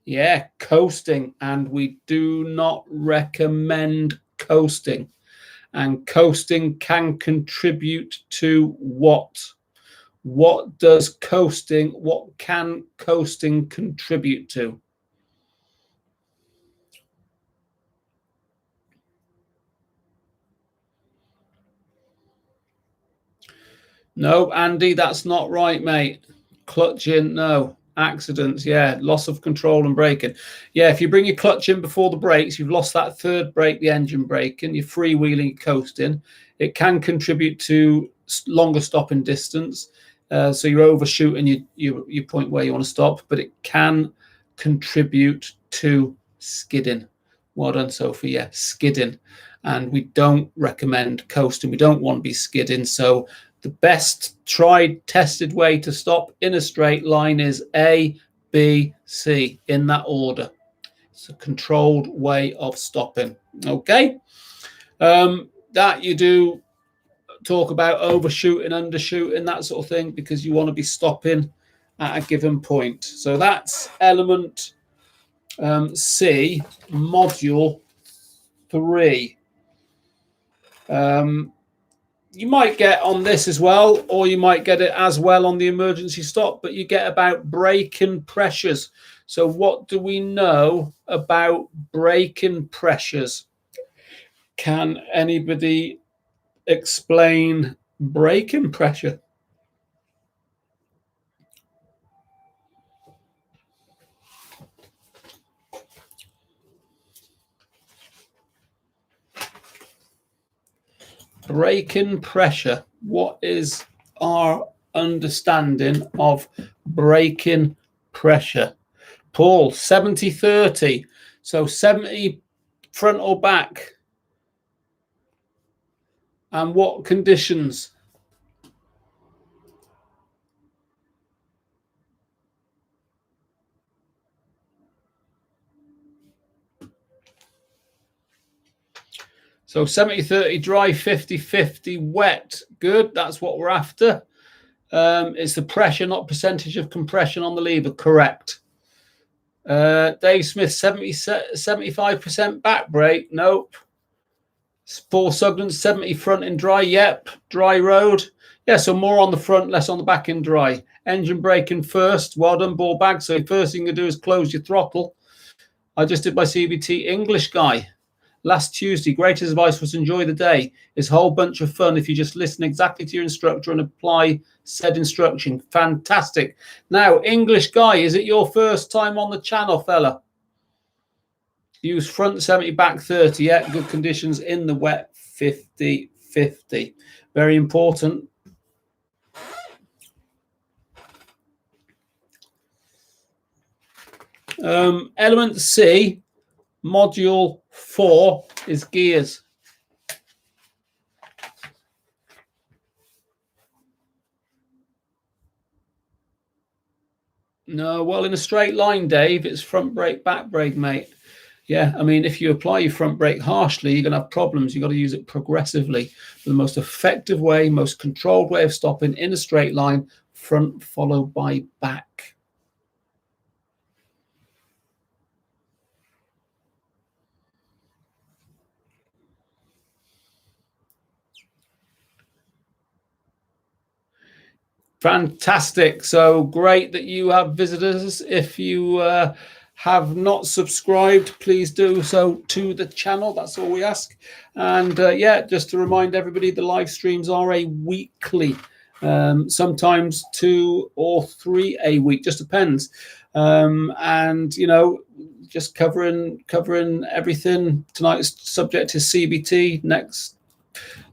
Yeah, coasting. And we do not recommend coasting. And coasting can contribute to what? What does coasting, what can coasting contribute to? No, Andy, that's not right, mate. Clutch in, no. Accidents, yeah. Loss of control and braking. Yeah, if you bring your clutch in before the brakes, you've lost that third brake, the engine braking, you're freewheeling, coasting. It can contribute to longer stopping distance. So you're overshooting your point where you want to stop, but it can contribute to skidding. Well done, Sophie. Yeah, skidding. And we don't recommend coasting. We don't want to be skidding. So the best tried, tested way to stop in a straight line is A, B, C, in that order. It's a controlled way of stopping. Okay. That you do talk about overshooting, undershooting, that sort of thing, because you want to be stopping at a given point. So that's element C, module 3. You might get on this as well, or you might get it as well on the emergency stop, but you get about braking pressures. So what do we know about braking pressures? Can anybody explain braking pressure? Braking pressure. What is our understanding of braking pressure? Paul, 70-30. So 70 front or back? And what conditions? So 70-30 dry, 50-50 wet. Good, that's what we're after. It's the pressure, not percentage of compression on the lever. Correct. Dave Smith, 75% back brake. Nope. Paul Sugden, 70 front in dry. Yep. Dry road. Yeah, so more on the front, less on the back in dry. Engine braking first. Well done, ball bag. So first thing you do is close your throttle. I just did my CBT English guy last Tuesday. Greatest advice was enjoy the day. It's a whole bunch of fun if you just listen exactly to your instructor and apply said instruction. Fantastic. Now, English guy, is it your first time on the channel, fella? Use front 70, back 30. Yeah, good conditions in the wet, 50-50. Very important. Element C, module 4 is gears. No, well, in a straight line, Dave, it's front brake, back brake, mate. Yeah, I mean, if you apply your front brake harshly, you're going to have problems. You've got to use it progressively. The most effective way, most controlled way of stopping in a straight line, front followed by back. Fantastic. So great that you have visitors. If you have not subscribed, please do so to the channel. That's all we ask. And yeah, just to remind everybody, the live streams are a weekly, sometimes 2 or 3 a week, just depends. And you know, just covering everything. Tonight's subject is CBT. Next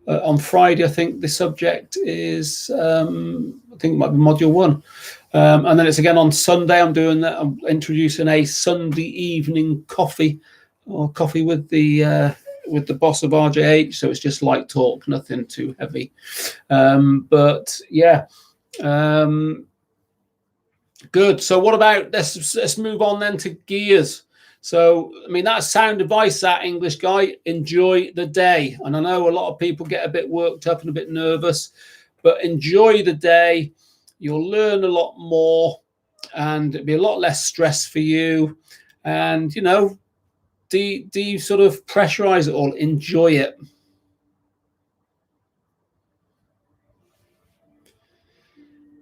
on Friday, I think the subject is I think it might be module 1. And then it's again on Sunday. I'm doing that. I'm introducing a Sunday evening coffee, or coffee with the boss of RJH. So it's just light talk, nothing too heavy. But yeah, good. So what about let's move on then to gears. So, I mean, that's sound advice, that English guy. Enjoy the day. And I know a lot of people get a bit worked up and a bit nervous, but enjoy the day. You'll learn a lot more and it'll be a lot less stress for you. And, you know, do you sort of pressurize it all? Enjoy it.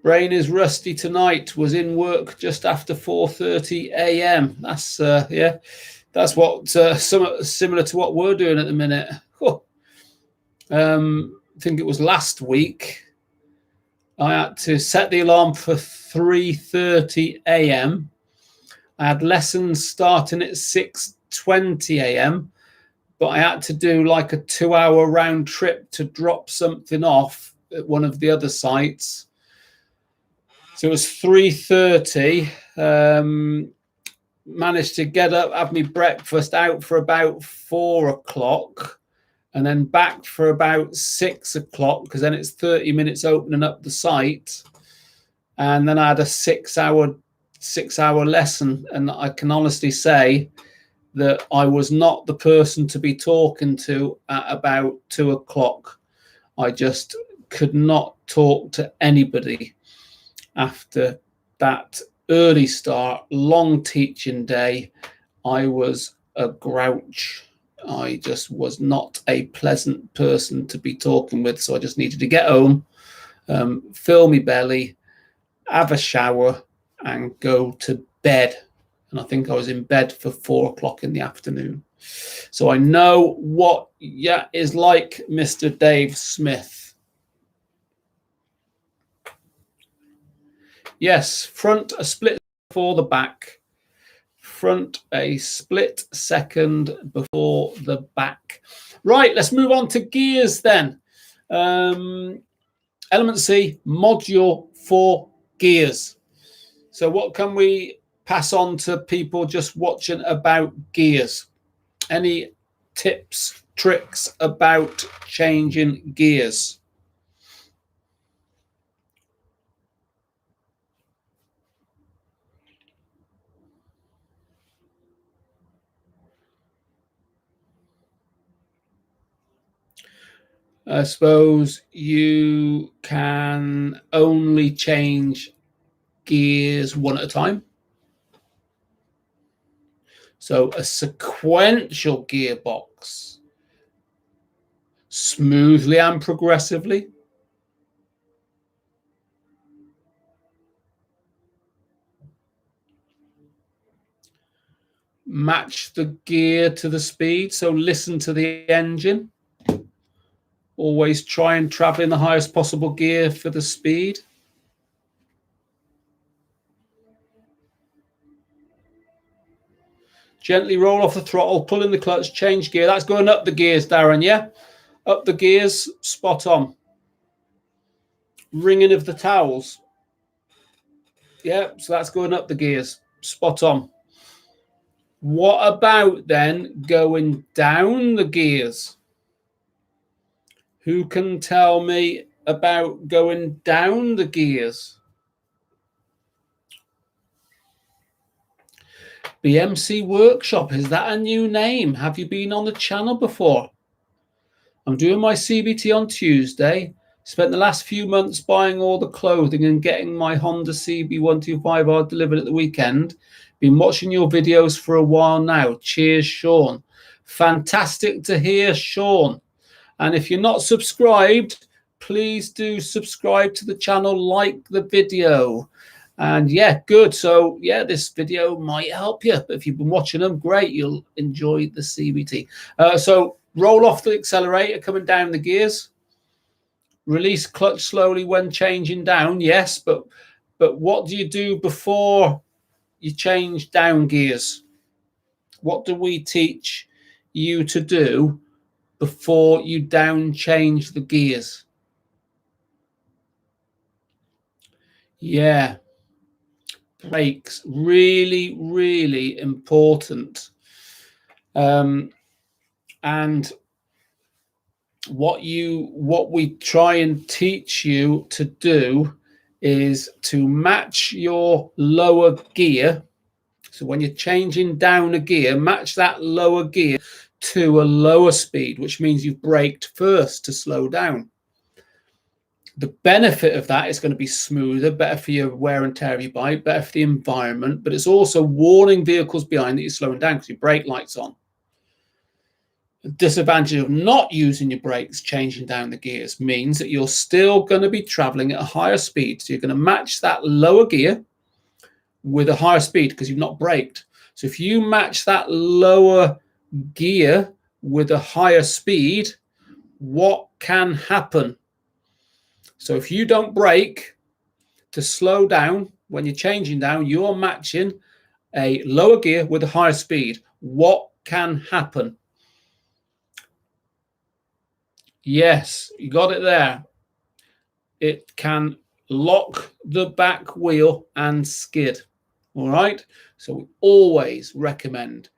Brain is rusty tonight. Was in work just after 4:30 a.m. That's yeah, that's what similar to what we're doing at the minute. I think it was last week. I had to set the alarm for 3:30 a.m. I had lessons starting at 6:20 a.m. But I had to do like a 2-hour round trip to drop something off at one of the other sites. So it was 3:30. Managed to get up, have me breakfast, out for about 4 o'clock, and then back for about 6 o'clock, because then it's 30 minutes opening up the site. And then I had a 6-hour lesson. And I can honestly say that I was not the person to be talking to at about 2 o'clock. I just could not talk to anybody after that early start, long teaching day. I was a grouch. I just was not a pleasant person to be talking with. So I just needed to get home, fill my belly, have a shower, and go to bed. And I think I was in bed for 4 o'clock in the afternoon. So I know what is like, Mr. Dave Smith. Yes, front a split before the back. Front a split second before the back. Right, let's move on to gears then. Element C, module 4, gears. So what can we pass on to people just watching about gears? Any tips, tricks about changing gears? I suppose you can only change gears one at a time. So a sequential gearbox, smoothly and progressively. Match the gear to the speed, so listen to the engine. Always try and travel in the highest possible gear for the speed. Gently roll off the throttle, pull in the clutch, change gear. That's going up the gears, Darren, yeah? Up the gears, spot on. Ringing of the towels. Yeah, so that's going up the gears, spot on. What about then going down the gears? Who can tell me about going down the gears? BMC Workshop, is that a new name? Have you been on the channel before? I'm doing my CBT on Tuesday. Spent the last few months buying all the clothing and getting my Honda CB125R delivered at the weekend. Been watching your videos for a while now. Cheers, Sean. Fantastic to hear, Sean. And if you're not subscribed, please do subscribe to the channel, like the video. And yeah, good. So yeah, this video might help you. But if you've been watching them, great. You'll enjoy the CBT. So roll off the accelerator, coming down the gears. Release clutch slowly when changing down. Yes, but what do you do before you change down gears? What do we teach you to do before you down change the gears? Yeah, brakes, really, really important. And what we try and teach you to do is to match your lower gear. So when you're changing down a gear, match that lower gear to a lower speed, which means you've braked first to slow down. The benefit of that is going to be smoother, better for your wear and tear of your bike, better for the environment, but it's also warning vehicles behind that you're slowing down because your brake light's on. The disadvantage of not using your brakes, changing down the gears, means that you're still going to be traveling at a higher speed. So you're going to match that lower gear with a higher speed because you've not braked. So if you match that lower gear with a higher speed, what can happen? So if you don't brake to slow down when you're changing down, you're matching a lower gear with a higher speed. What can happen? Yes, you got it there. It can lock the back wheel and skid. All right. So we always recommend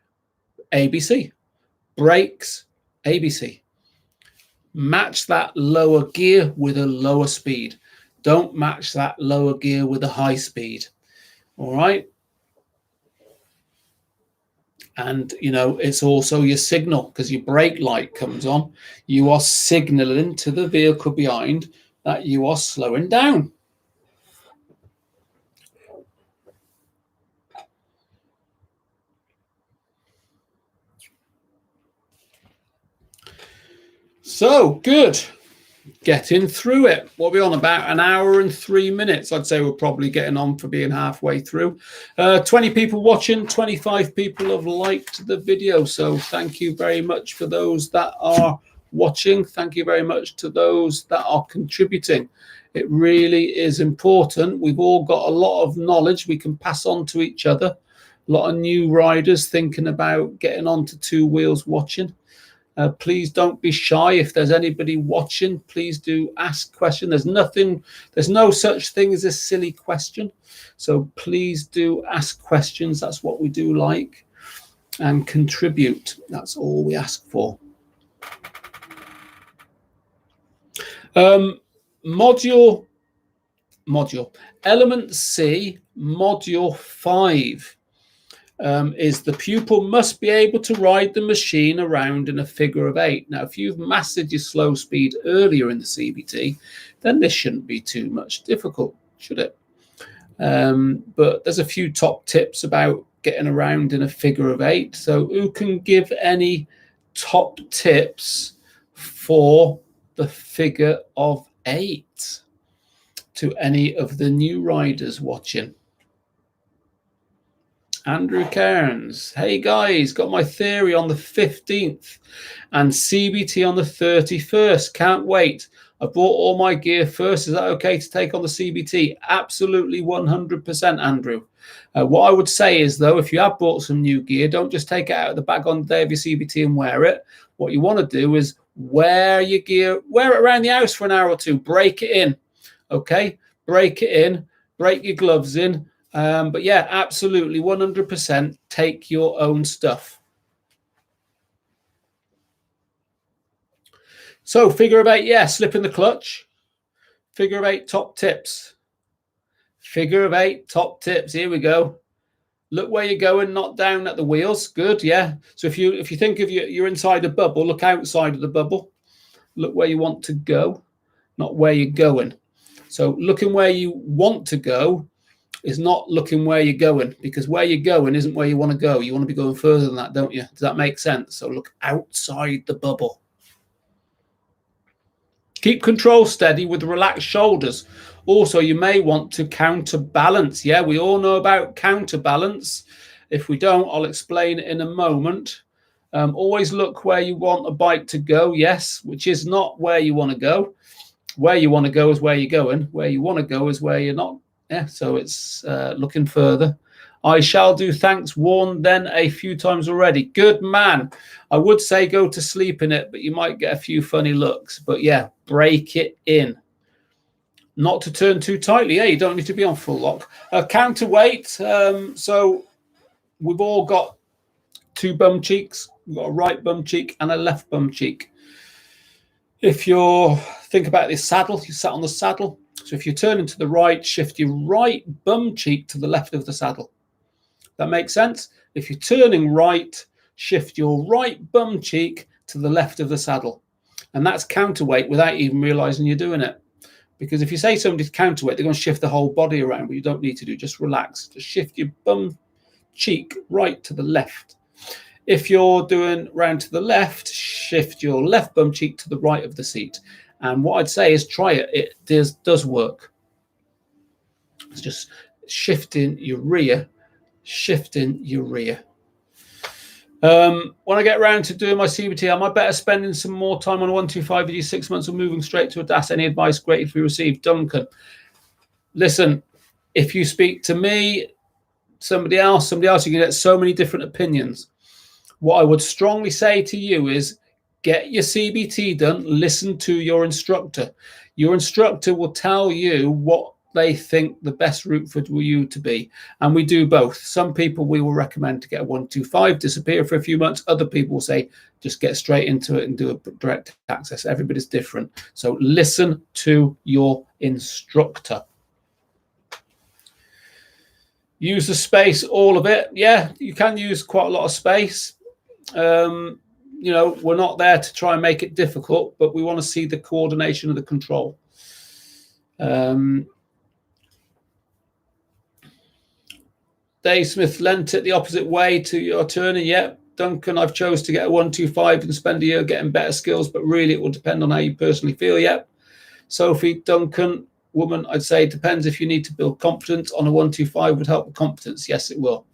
ABC. Brakes, ABC. Match that lower gear with a lower speed. Don't match that lower gear with a high speed. All right. And, you know, it's also your signal because your brake light comes on. You are signaling to the vehicle behind that you are slowing down. So, good. Getting through it. What are we on? About an hour and 3 minutes. I'd say we're probably getting on for being halfway through. 20 people watching, 25 people have liked the video. So thank you very much for those that are watching. Thank you very much to those that are contributing. It really is important. We've all got a lot of knowledge we can pass on to each other. A lot of new riders thinking about getting onto two wheels watching. Please don't be shy. If there's anybody watching, please do ask questions. There's no such thing as a silly question. So please do ask questions. That's what we do like. And contribute. That's all we ask for. Module Element C, Module 5. Is the pupil must be able to ride the machine around in a figure of 8. Now, if you've mastered your slow speed earlier in the CBT, then this shouldn't be too much difficult, should it? But there's a few top tips about getting around in a figure of 8. So who can give any top tips for the figure of 8 to any of the new riders watching? Andrew Cairns. Hey guys, got my theory on the 15th and CBT on the 31st. Can't wait. I bought all my gear first. Is that okay to take on the CBT? Absolutely 100%, Andrew. What I would say is, though, if you have bought some new gear, don't just take it out of the bag on the day of your CBT and wear it. What you want to do is wear your gear, wear it around the house for an hour or two, break it in. Okay? Break it in, break your gloves in. But yeah, absolutely 100% take your own stuff. So figure of 8, yeah, slip in the clutch. Figure of 8 top tips. Figure of 8 top tips. Here we go. Look where you're going, not down at the wheels. Good, yeah. So if you think of you're inside a bubble, look outside of the bubble. Look where you want to go, not where you're going. So looking where you want to go is not looking where you're going, because where you're going isn't where you want to go. You want to be going further than that, don't you? Does that make sense? So look outside the bubble. Keep control steady with relaxed shoulders. Also, you may want to counterbalance. Yeah, we all know about counterbalance. If we don't, I'll explain it in a moment. Always look where you want a bike to go, yes, which is not where you want to go. Where you want to go is where you're going. Where you want to go is where you're not. Yeah, so it's looking further. I shall do, thanks, worn then a few times already. Good man. I would say go to sleep in it, but you might get a few funny looks. But yeah, break it in. Not to turn too tightly. Yeah, you don't need to be on full lock. Counterweight. So we've all got two bum cheeks. We've got a right bum cheek and a left bum cheek. If you think about this saddle, you sat on the saddle. So if you're turning to the right, shift your right bum cheek to the left of the saddle. That makes sense? If you're turning right, shift your right bum cheek to the left of the saddle. And that's counterweight without even realizing you're doing it. Because if you say somebody's counterweight, they're going to shift the whole body around, but you don't need to do. Just relax. Just shift your bum cheek right to the left. If you're doing round to the left, shift your left bum cheek to the right of the seat. And what I'd say is try it. It does work. It's just shifting your rear, shifting your rear. When I get around to doing my CBT, am I better spending some more time on 125 with you 6 months or moving straight to a DAS? Any advice? Great if we receive. Duncan, listen, if you speak to me, somebody else, you can get so many different opinions. What I would strongly say to you is get your CBT done. Listen to your instructor. Your instructor will tell you what they think the best route for you to be. And we do both. Some people we will recommend to get a 125, disappear for a few months. Other people will say, just get straight into it and do a direct access. Everybody's different. So listen to your instructor. Use the space, all of it. Yeah, you can use quite a lot of space. You know, we're not there to try and make it difficult, but we want to see the coordination of the control. Dave Smith lent it the opposite way to your turning. Yeah, Duncan, I've chose to get a 125 and spend a year getting better skills, but really it will depend on how you personally feel. Yeah. Sophie, Duncan, woman, I'd say it depends. If you need to build confidence on a 125 would help with confidence. Yes, it will.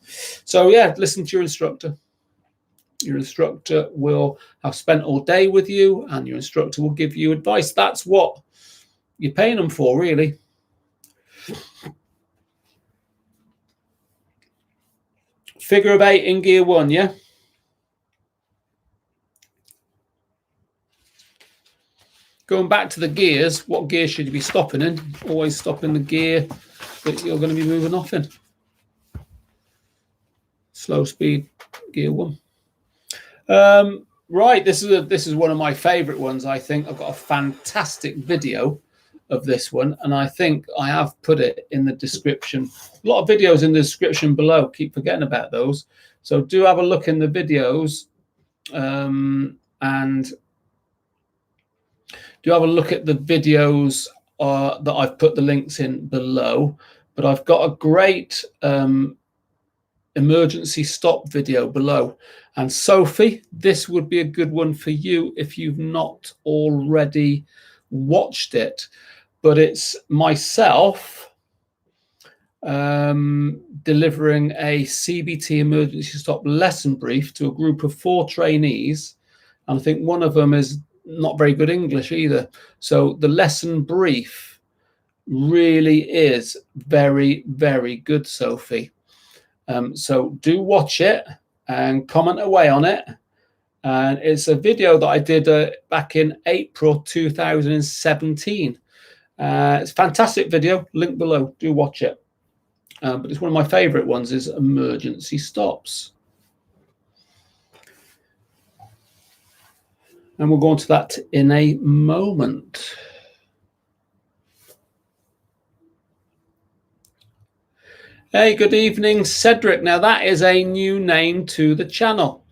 So yeah, listen to your instructor. Your instructor will have spent all day with you and your instructor will give you advice. That's what you're paying them for, really. Figure of 8 in gear 1, yeah? Going back to the gears, what gear should you be stopping in? Always stop in the gear that you're going to be moving off in. Slow speed, gear 1. Right, this is one of my favorite ones. I think I've got a fantastic video of this one, and I think I have put it in the description. A lot of videos in the description below. Keep forgetting about those. So do have a look in the videos, and do have a look at the videos that I've put the links in below. But I've got a great emergency stop video below. And Sophie, this would be a good one for you if you've not already watched it. But it's myself delivering a CBT emergency stop lesson brief to a group of 4 trainees. And I think one of them is not very good English either. So the lesson brief really is very, very good, Sophie. So do watch it and comment away on it. And it's a video that I did back in April 2017. It's a fantastic video, link below, do watch it. But it's one of my favorite ones is emergency stops. And we'll go on to that in a moment. Hey, good evening, Cedric. Now that is a new name to the channel.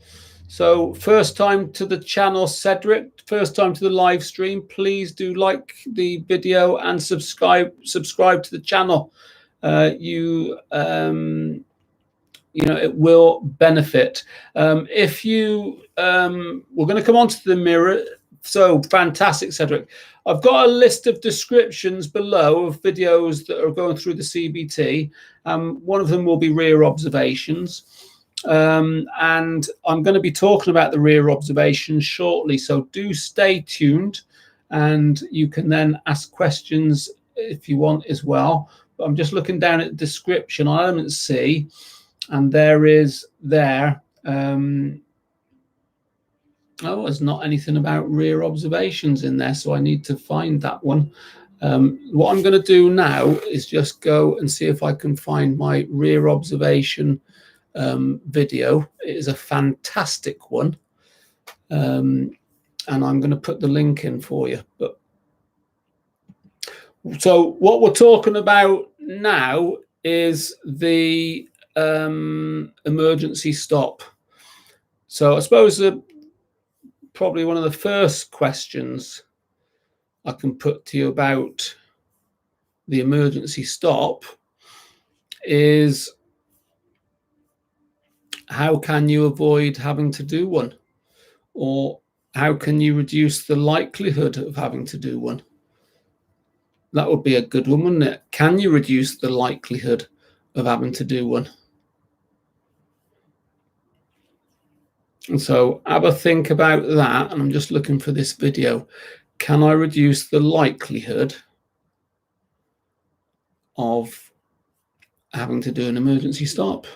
So first time to the channel, Cedric, first time to the live stream, please do like the video and subscribe to the channel. You know, it will benefit. If you, we're going to come on to the mirror. So fantastic, Cedric. I've got a list of descriptions below of videos that are going through the CBT. One of them will be rear observations. And I'm going to be talking about the rear observations shortly. So do stay tuned, and you can then ask questions if you want as well. But I'm just looking down at the description on Element C, and there is oh, there's not anything about rear observations in there, so I need to find that one. What I'm going to do now is just go and see if I can find my rear observation video. It is a fantastic one, and I'm going to put the link in for you. But so what we're talking about now is the emergency stop. So I suppose probably one of the first questions I can put to you about the emergency stop is, how can you avoid having to do one? Or how can you reduce the likelihood of having to do one? That would be a good one, wouldn't it? Can you reduce the likelihood of having to do one? And so have a think about that. And I'm just looking for this video. Can I reduce the likelihood of having to do an emergency stop?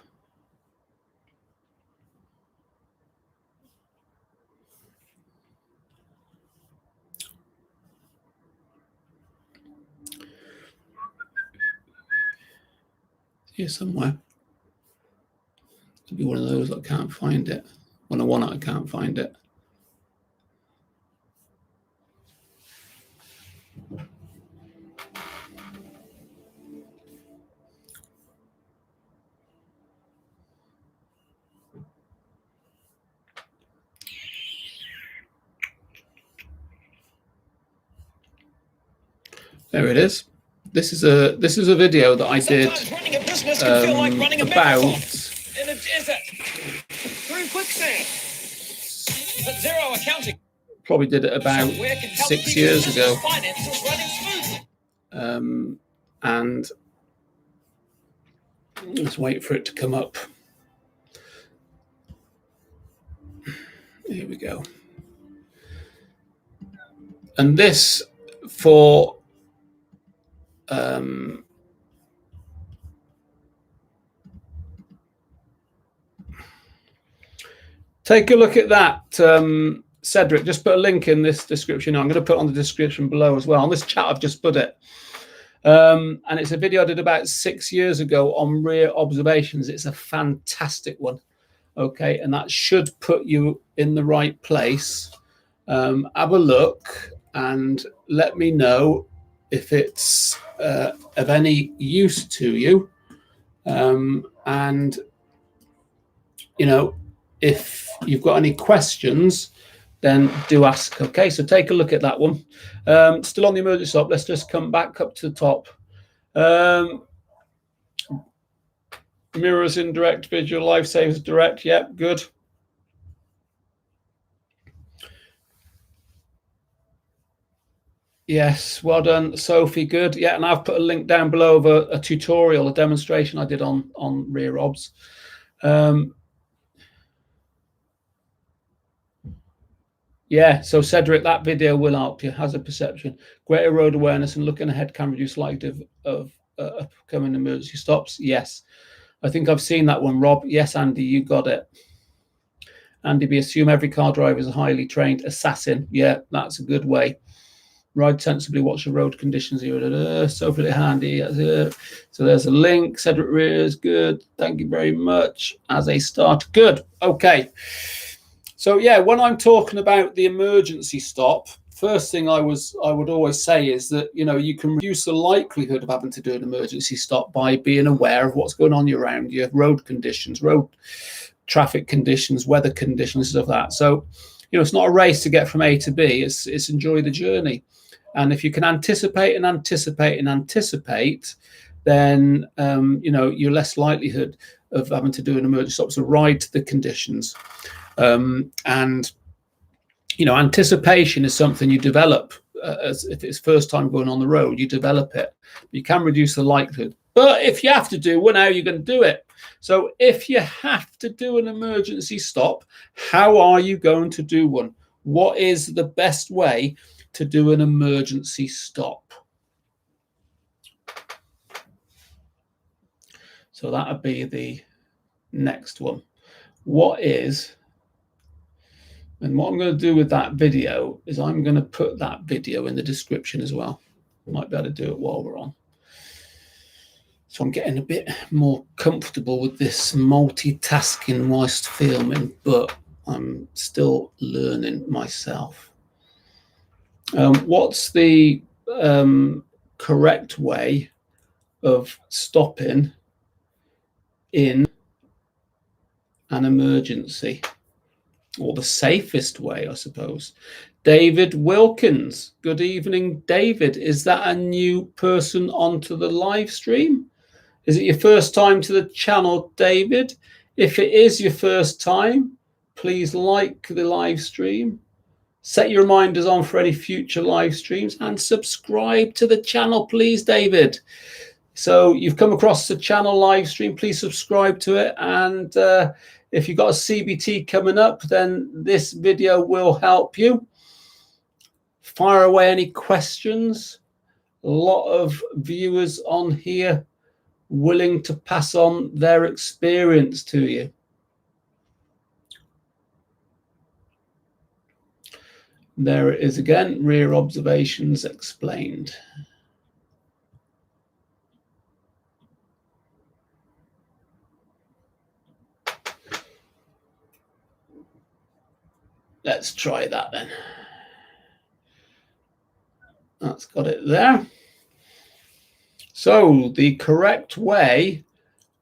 Here somewhere. To be one of those that can't find it. When I want it, I can't find it. There it is. This is a video that I did about in a desert through quicksand. But zero accounting. Probably did it about 6 years ago. And let's wait for it to come up. Here we go. And this for take a look at that, Cedric. Just put a link in this description. I'm going to put on the description below as well. On this chat, I've just put it. And it's a video I did about 6 years ago on rear observations. It's a fantastic one. Okay, and that should put you in the right place. Have a look and let me know if it's of any use to you. And, you know, if you've got any questions, then do ask. Okay, so take a look at that one. Still on the emergency stop. Let's just come back up to the top. Mirrors in direct, visual, lifesavers direct. Yep, good. Yes, well done, Sophie. Good. Yeah, and I've put a link down below of a tutorial, a demonstration I did on rear obs. Yeah, so Cedric, that video will help you. Hazard perception, greater road awareness, and looking ahead can reduce likelihood of upcoming emergency stops. Yes, I think I've seen that one, Rob. Yes, Andy, you got it. Andy B, assume every car driver is a highly trained assassin. Yeah, that's a good way. Ride sensibly, watch the road conditions here. So pretty handy. So there's a link. Cedric Rear is good. Thank you very much. As a start, good. Okay. So yeah, when I'm talking about the emergency stop, first thing I would always say is that, you know, you can reduce the likelihood of having to do an emergency stop by being aware of what's going on around you, road conditions, road traffic conditions, weather conditions, stuff like that. So, you know, it's not a race to get from A to B. It's enjoy the journey. And if you can anticipate and anticipate and anticipate, then, you know, you're less likelihood of having to do an emergency stop. So ride to the conditions. And, you know, anticipation is something you develop. As if it's first time going on the road, you develop it. You can reduce the likelihood. But if you have to do one, how are you going to do it? So if you have to do an emergency stop, how are you going to do one? What is the best way to do an emergency stop? So that would be the next one. What is, and what I'm going to do with that video is I'm going to put that video in the description as well. Might be able to do it while we're on. So I'm getting a bit more comfortable with this multitasking whilst filming, but I'm still learning myself. What's the correct way of stopping in an emergency? Or the safest way, I suppose. David Wilkins. Good evening, David. Is that a new person onto the live stream? Is it your first time to the channel, David? If it is your first time, please like the live stream. Set your reminders on for any future live streams and subscribe to the channel, please, David. So you've come across the channel live stream, please subscribe to it. And if you've got a CBT coming up, then this video will help you. Fire away any questions. A lot of viewers on here willing to pass on their experience to you. There it is again, rear observations explained. Let's try that then. That's got it there. So the correct way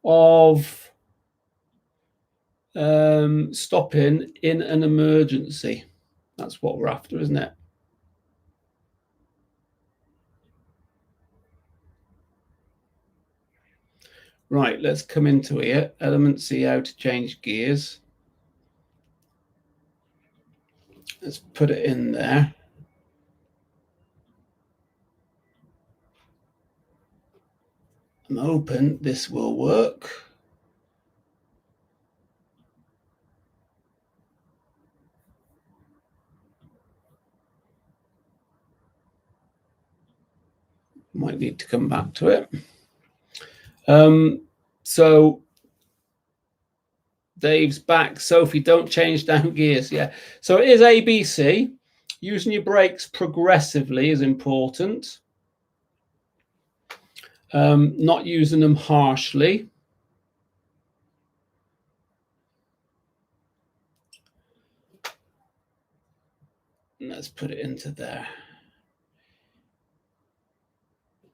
of stopping in an emergency. That's what we're after, isn't it? Right, let's come into here. Element C, how to change gears. Let's put it in there. I'm hoping this will work. Might need to come back to it. So Dave's back. Sophie, don't change down gears. Yeah. So it is ABC. Using your brakes progressively is important. Not using them harshly. And let's put it into there.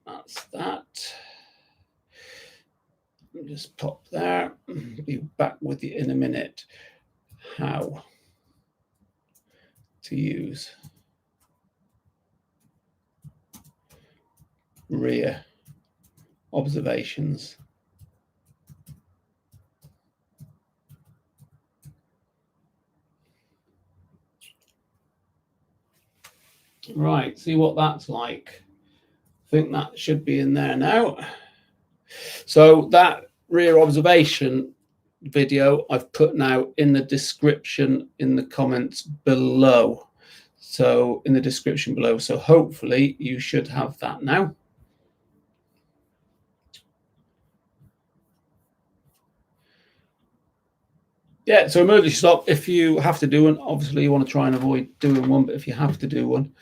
That's that. Just pop there. Be back with you in a minute. How to use rear observations. Right, see what that's like. I think that should be in there now. So that rear observation video I've put now in the description in the comments below. So in the description below. So hopefully you should have that now. Yeah, so emergency stop, if you have to do one, obviously you want to try and avoid doing one, but if you have to do one,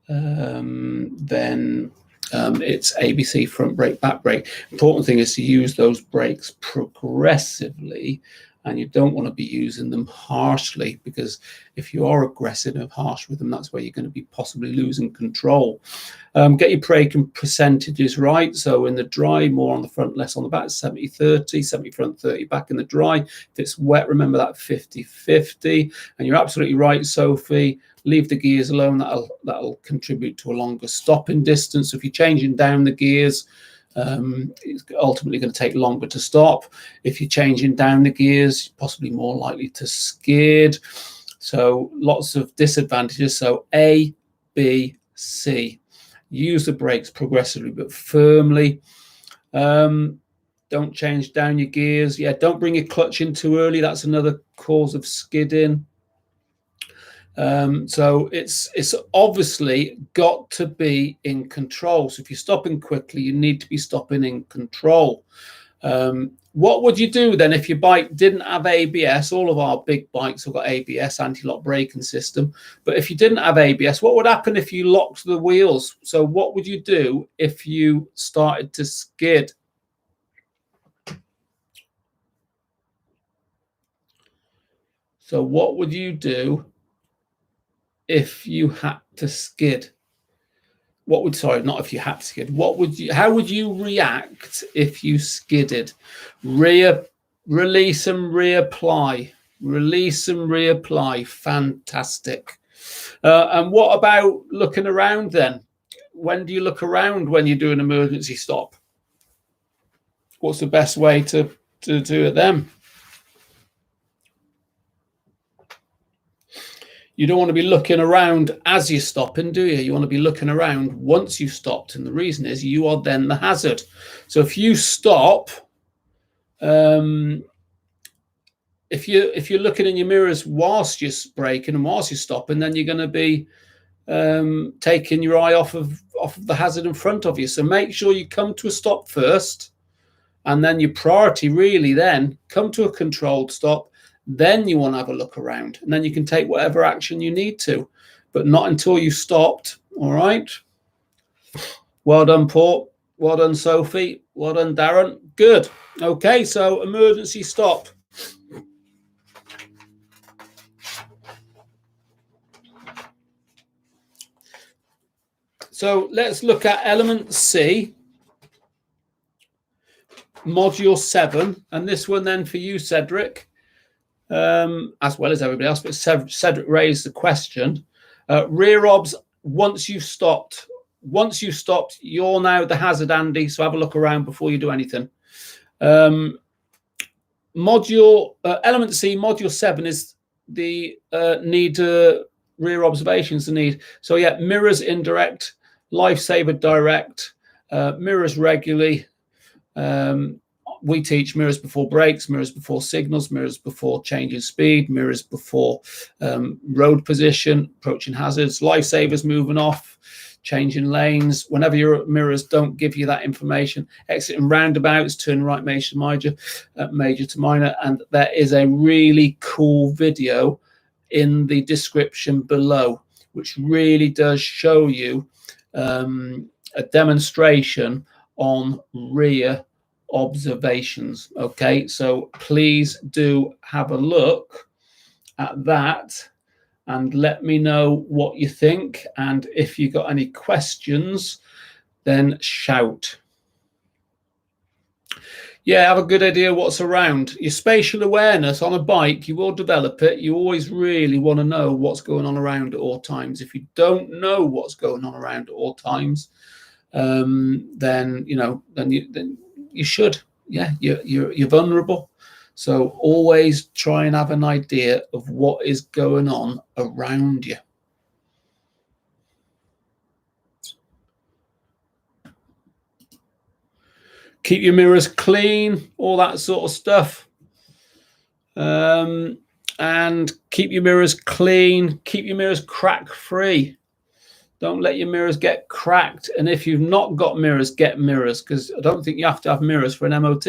then it's ABC, front brake, back brake. Important thing is to use those brakes progressively and you don't want to be using them harshly, because if you are aggressive and harsh with them, that's where you're going to be possibly losing control. Get your braking percentages right. So in the dry, more on the front, less on the back. 70-30, 70 front, 30 back in the dry. If it's wet, remember that 50-50. And you're absolutely right, Sophie. Leave the gears alone. That'll contribute to a longer stopping distance. So if you're changing down the gears, it's ultimately going to take longer to stop. If you're changing down the gears, you're possibly more likely to skid. So lots of disadvantages. So A, B, C. Use the brakes progressively but firmly. Don't change down your gears. Yeah, don't bring your clutch in too early. That's another cause of skidding. So it's obviously got to be in control. So if you're stopping quickly, you need to be stopping in control. What would you do then if your bike didn't have ABS? All of our big bikes have got ABS, anti-lock braking system. But if you didn't have ABS, what would happen if you locked the wheels? So what would you do if you started to skid? So what would you do if you had to skid? Not if you had to skid. How would you react if you skidded? Release and reapply. Release and reapply. Fantastic. And what about looking around then? When do you look around when you do an emergency stop? What's the best way to do it then? You don't want to be looking around as you're stopping, do you? You want to be looking around once you've stopped. And the reason is you are then the hazard. So if you stop, if you're looking in your mirrors whilst you're braking and whilst you're stopping, then you're going to be taking your eye off of the hazard in front of you. So make sure you come to a stop first, and then your priority really then come to a controlled stop. Then you want to have a look around, and then you can take whatever action you need to, but not until you've stopped. All right. Well done, Paul. Well done, Sophie. Well done, Darren. Good. Okay, so emergency stop. So let's look at element C, module 7, and this one then for you, Cedric. As well as everybody else, but Cedric raised the question. Rear obs, once you've stopped, you're now the hazard, Andy, so have a look around before you do anything. Element C, module 7 is the need rear observations, the need. So yeah, mirrors indirect, lifesaver direct, mirrors regularly. We teach mirrors before brakes, mirrors before signals, mirrors before changing speed, mirrors before road position, approaching hazards, lifesavers moving off, changing lanes. Whenever your mirrors don't give you that information, exiting roundabouts, turn right major to minor. And there is a really cool video in the description below, which really does show you a demonstration on rear observations. Okay, so please do have a look at that and let me know what you think, and if you got any questions then shout. Yeah, have a good idea what's around. Your spatial awareness on a bike, you will develop it. You always really want to know what's going on around at all times. If you don't know what's going on around at all times, then you should. Yeah, you're vulnerable. So always try and have an idea of what is going on around you. Keep your mirrors clean, all that sort of stuff. And keep your mirrors clean. Keep your mirrors crack free. Don't let your mirrors get cracked. And if you've not got mirrors, get mirrors, because I don't think you have to have mirrors for an MOT.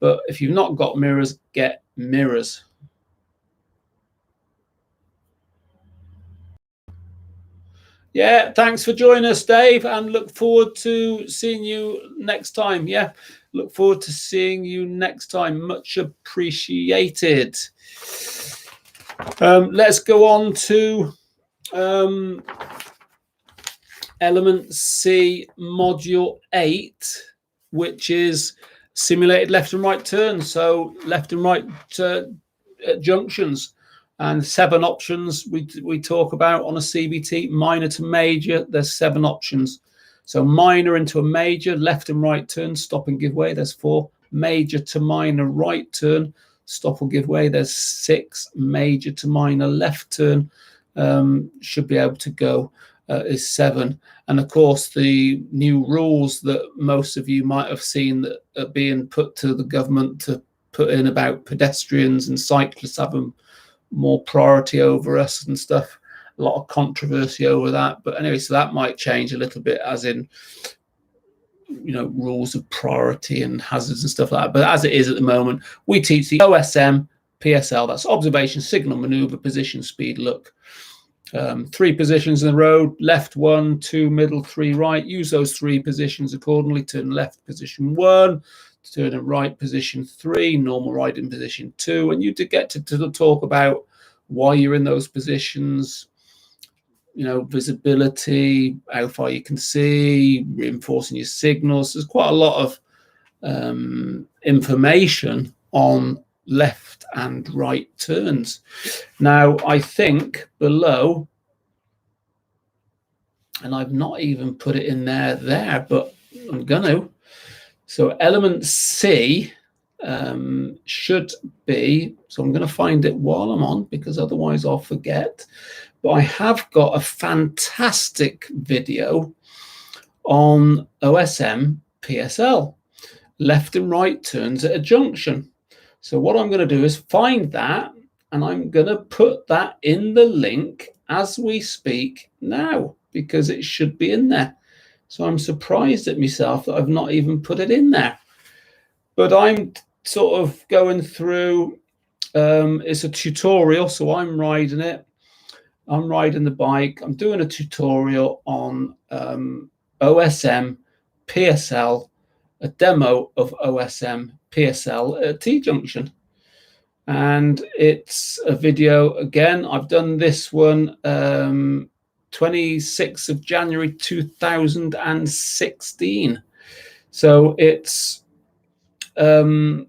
But if you've not got mirrors, get mirrors. Yeah, thanks for joining us, Dave, and look forward to seeing you next time. Yeah, Look forward to seeing you next time. Much appreciated. Let's go on to Element C, Module 8, which is simulated left and right turns. So left and right junctions, and 7 options we talk about on a CBT. Minor to major, there's 7 options. So minor into a major, left and right turn, stop and give way, there's 4. Major to minor right turn, stop or give way, there's 6. Major to minor left turn, should be able to go, is 7. And of course, the new rules that most of you might have seen that are being put to the government to put in about pedestrians and cyclists having more priority over us and stuff. A lot of controversy over that. But anyway, so that might change a little bit, as in, you know, rules of priority and hazards and stuff like that. But as it is at the moment, we teach the OSM PSL. That's observation, signal, maneuver, position, speed, look. 3 positions in the road, left 1, 2 middle, 3 right. Use those 3 positions accordingly. Turn left, position 1. Turn in right, position 3. Normal right in position 2. And you get to talk about why you're in those positions, you know, visibility, how far you can see, reinforcing your signals. There's quite a lot of information on left and right turns. Now, I think below, and I've not even put it in there, but I'm going to. So element C should be, so I'm going to find it while I'm on, because otherwise I'll forget. But I have got a fantastic video on OSM PSL, left and right turns at a junction. So what I'm going to do is find that, and I'm going to put that in the link as we speak now, because it should be in there. So I'm surprised at myself that I've not even put it in there. But I'm sort of going through, it's a tutorial, so I'm riding it. I'm riding the bike. I'm doing a tutorial on OSM PSL, a demo of OSM PSL at T-junction. And it's a video, again, I've done this one 26th of January 2016. So it's 5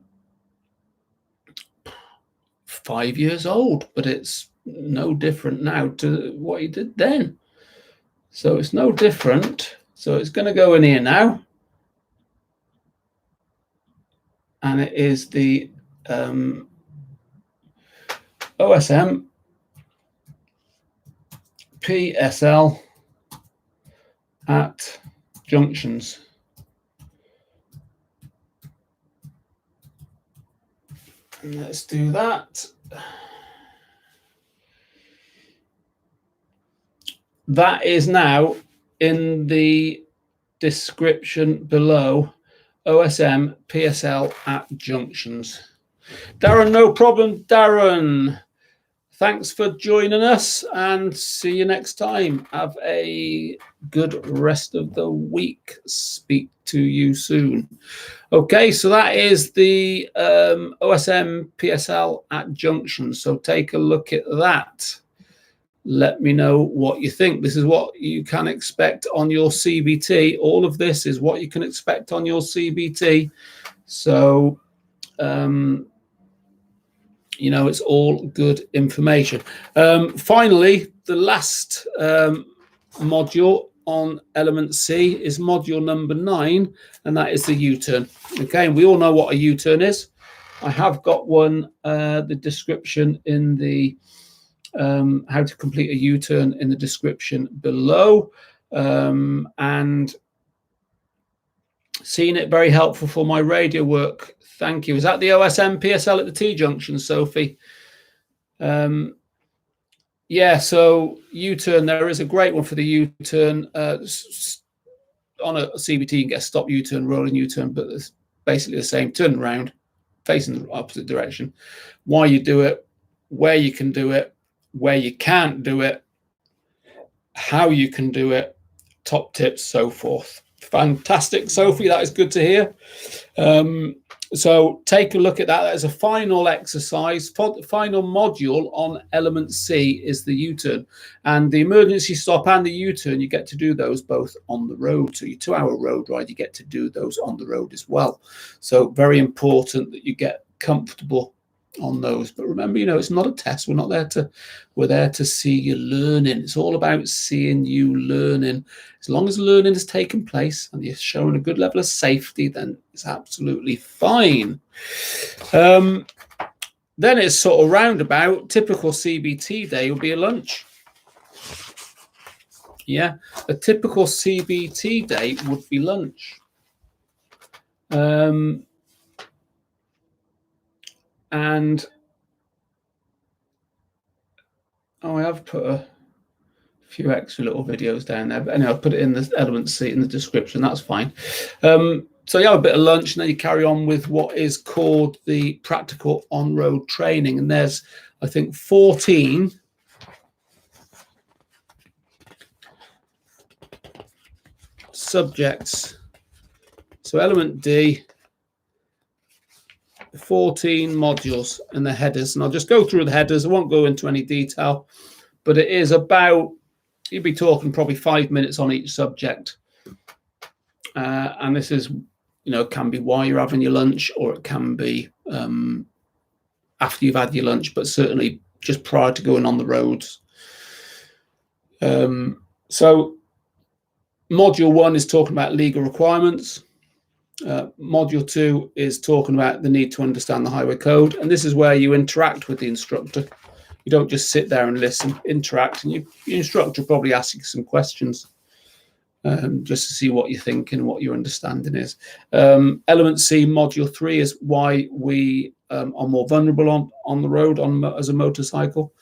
years old, but it's no different now to what he did then. So it's no different. So it's going to go in here now. And it is the OSM PSL at Junctions. And let's do that. That is now in the description below. OSM PSL at Junctions. Darren, no problem, Darren. Thanks for joining us, and see you next time. Have a good rest of the week. Speak to you soon. Okay, so that is the OSM PSL at Junctions. So take a look at that. Let me know what you think. This is what you can expect on your CBT. All of this is what you can expect on your CBT. So, you know, it's all good information. Finally, the last module on Element C is module number 9, and that is the U-turn. Okay, and we all know what a U-turn is. I have got one, the description in the how to complete a U-turn in the description below, and seen it very helpful for my radio work. Thank you. Is that the OSM PSL at the T-junction, Sophie? Yeah, so U-turn, there is a great one for the U-turn. On a CBT, you can get a stop U-turn, rolling U-turn, but it's basically the same. Turn around, facing the opposite direction. Why you do it, where you can do it, where you can't do it, how you can do it, top tips, so forth. Fantastic, Sophie. That is good to hear. So take a look at that. As a final exercise, final module on Element C is the U-turn. And the emergency stop and the U-turn, you get to do those both on the road. So your 2-hour road ride, you get to do those on the road as well. So very important that you get comfortable on those. But remember, it's not a test. We're there to see you learning. It's all about seeing you learning. As long as learning has taken place and you're showing a good level of safety, then it's absolutely fine. Then it's sort of roundabout. Typical CBT day would be a lunch. Yeah, a typical CBT day would be lunch. And I have put a few extra little videos down there, but anyway, I'll put it in the Element C in the description. That's fine. So you have a bit of lunch, and then you carry on with what is called the practical on-road training. And there's, I think, 14 subjects. So Element D, 14 modules and the headers, and I'll just go through the headers. I won't go into any detail, but it is about, you'll be talking probably 5 minutes on each subject, and this is, can be while you're having your lunch, or it can be after you've had your lunch, but certainly just prior to going on the roads. So module 1 is talking about legal requirements. Module 2 is talking about the need to understand the highway code, and this is where you interact with the instructor. You don't just sit there and listen, interact, and your instructor will probably ask you some questions just to see what you're thinking, what your understanding is. Element C, module 3 is why we are more vulnerable on the road as a motorcycle.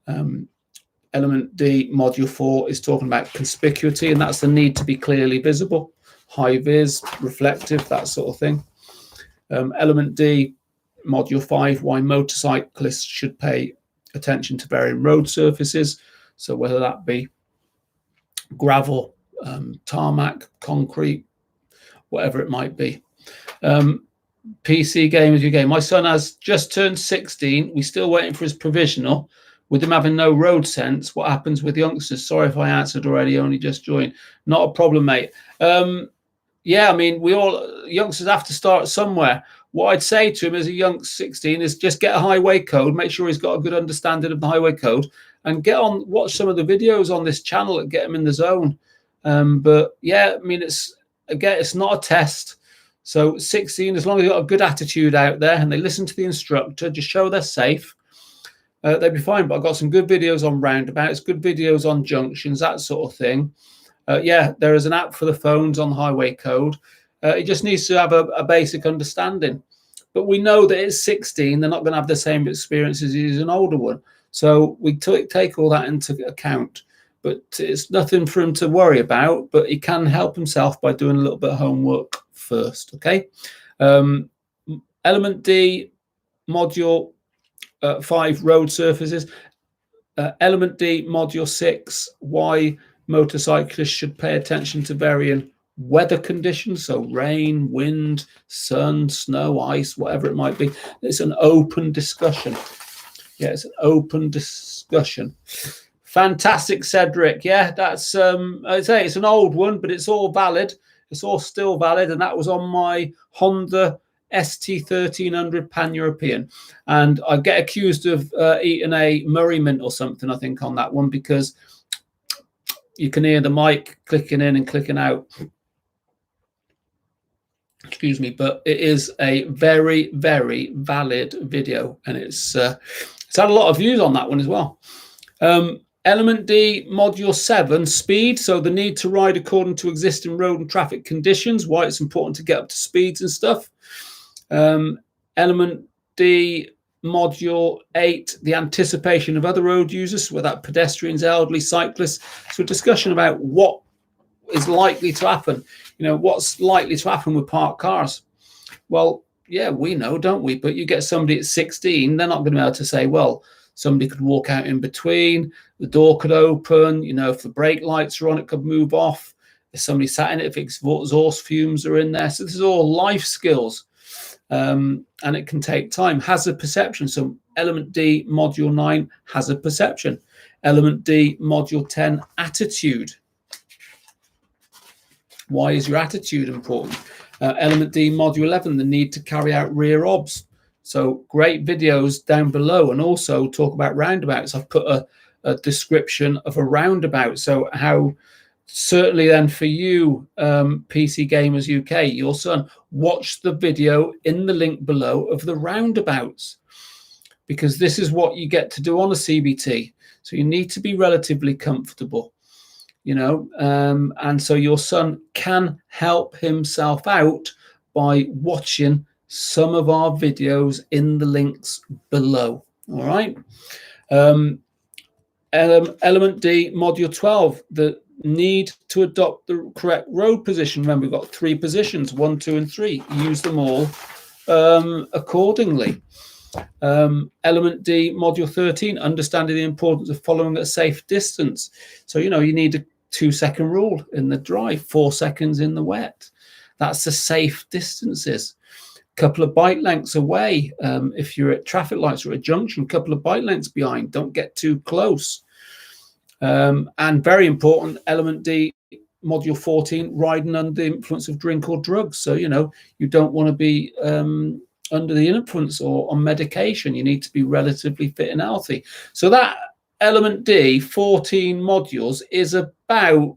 Element D, module 4 is talking about conspicuity, and that's the need to be clearly visible. High vis, reflective, that sort of thing. Element D, module 5, why motorcyclists should pay attention to varying road surfaces. So whether that be gravel, tarmac, concrete, whatever it might be. PC game is your game. My son has just turned 16. We're still waiting for his provisional. With him having no road sense, what happens with youngsters? Sorry if I answered already, only just joined. Not a problem, mate. Yeah, I mean, youngsters have to start somewhere. What I'd say to him as a young 16 is just get a highway code, make sure he's got a good understanding of the highway code, and watch some of the videos on this channel that get him in the zone. But yeah, I mean, it's not a test. So 16, as long as they've got a good attitude out there and they listen to the instructor, just show they're safe, they'll be fine. But I've got some good videos on roundabouts, good videos on junctions, that sort of thing. Yeah, there is an app for the phones on highway code. It just needs to have a basic understanding. But we know that it's 16, they're not going to have the same experiences as an older one. So we take all that into account. But it's nothing for him to worry about, but he can help himself by doing a little bit of homework first, okay? Element D, module 5, road surfaces. Element D, module 6, why motorcyclists should pay attention to varying weather conditions, so rain, wind, sun, snow, ice, whatever it might be. It's an open discussion. Yeah, it's an open discussion. Fantastic, Cedric. Yeah, that's I'd say it's an old one, but it's all valid. It's all still valid, and that was on my Honda ST1300 Pan-European. And I get accused of eating a Murray mint or something, I think, on that one, because you can hear the mic clicking in and clicking out. Excuse me, but it is a very, very valid video, and it's had a lot of views on that one as well. Element D, module 7, speed. So the need to ride according to existing road and traffic conditions, why it's important to get up to speeds and stuff. Element D, module 8, the anticipation of other road users, whether that pedestrians, elderly, cyclists. So a discussion about what is likely to happen. What's likely to happen with parked cars? Well, yeah, we know, don't we? But you get somebody at 16, they're not going to be able to say, well, somebody could walk out in between, the door could open, if the brake lights are on, it could move off. Is somebody sat in it? If exhaust fumes are in there. So this is all life skills. And it can take time. Hazard perception. So Element D, Module 9, hazard perception. Element D, Module 10, attitude. Why is your attitude important? Element D, Module 11, the need to carry out rear obs. So great videos down below, and also talk about roundabouts. I've put a description of a roundabout. So how, certainly then for you, PC Gamers UK, your son, watch the video in the link below of the roundabouts, because this is what you get to do on a CBT. So you need to be relatively comfortable, you know, and so your son can help himself out by watching some of our videos in the links below. All right. Element D, Module 12, the need to adopt the correct road position. Remember, we've got 3 positions, 1, 2, and 3. Use them all accordingly. Element D, Module 13, understanding the importance of following at a safe distance. So, you know, you need a 2-second rule in the dry, 4 seconds in the wet. That's the safe distances. Couple of bike lengths away. If you're at traffic lights or a junction, couple of bike lengths behind. Don't get too close. And very important, Element D, Module 14, riding under the influence of drink or drugs. So, you know, you don't want to be under the influence or on medication. You need to be relatively fit and healthy. So that Element D, 14 modules, is about,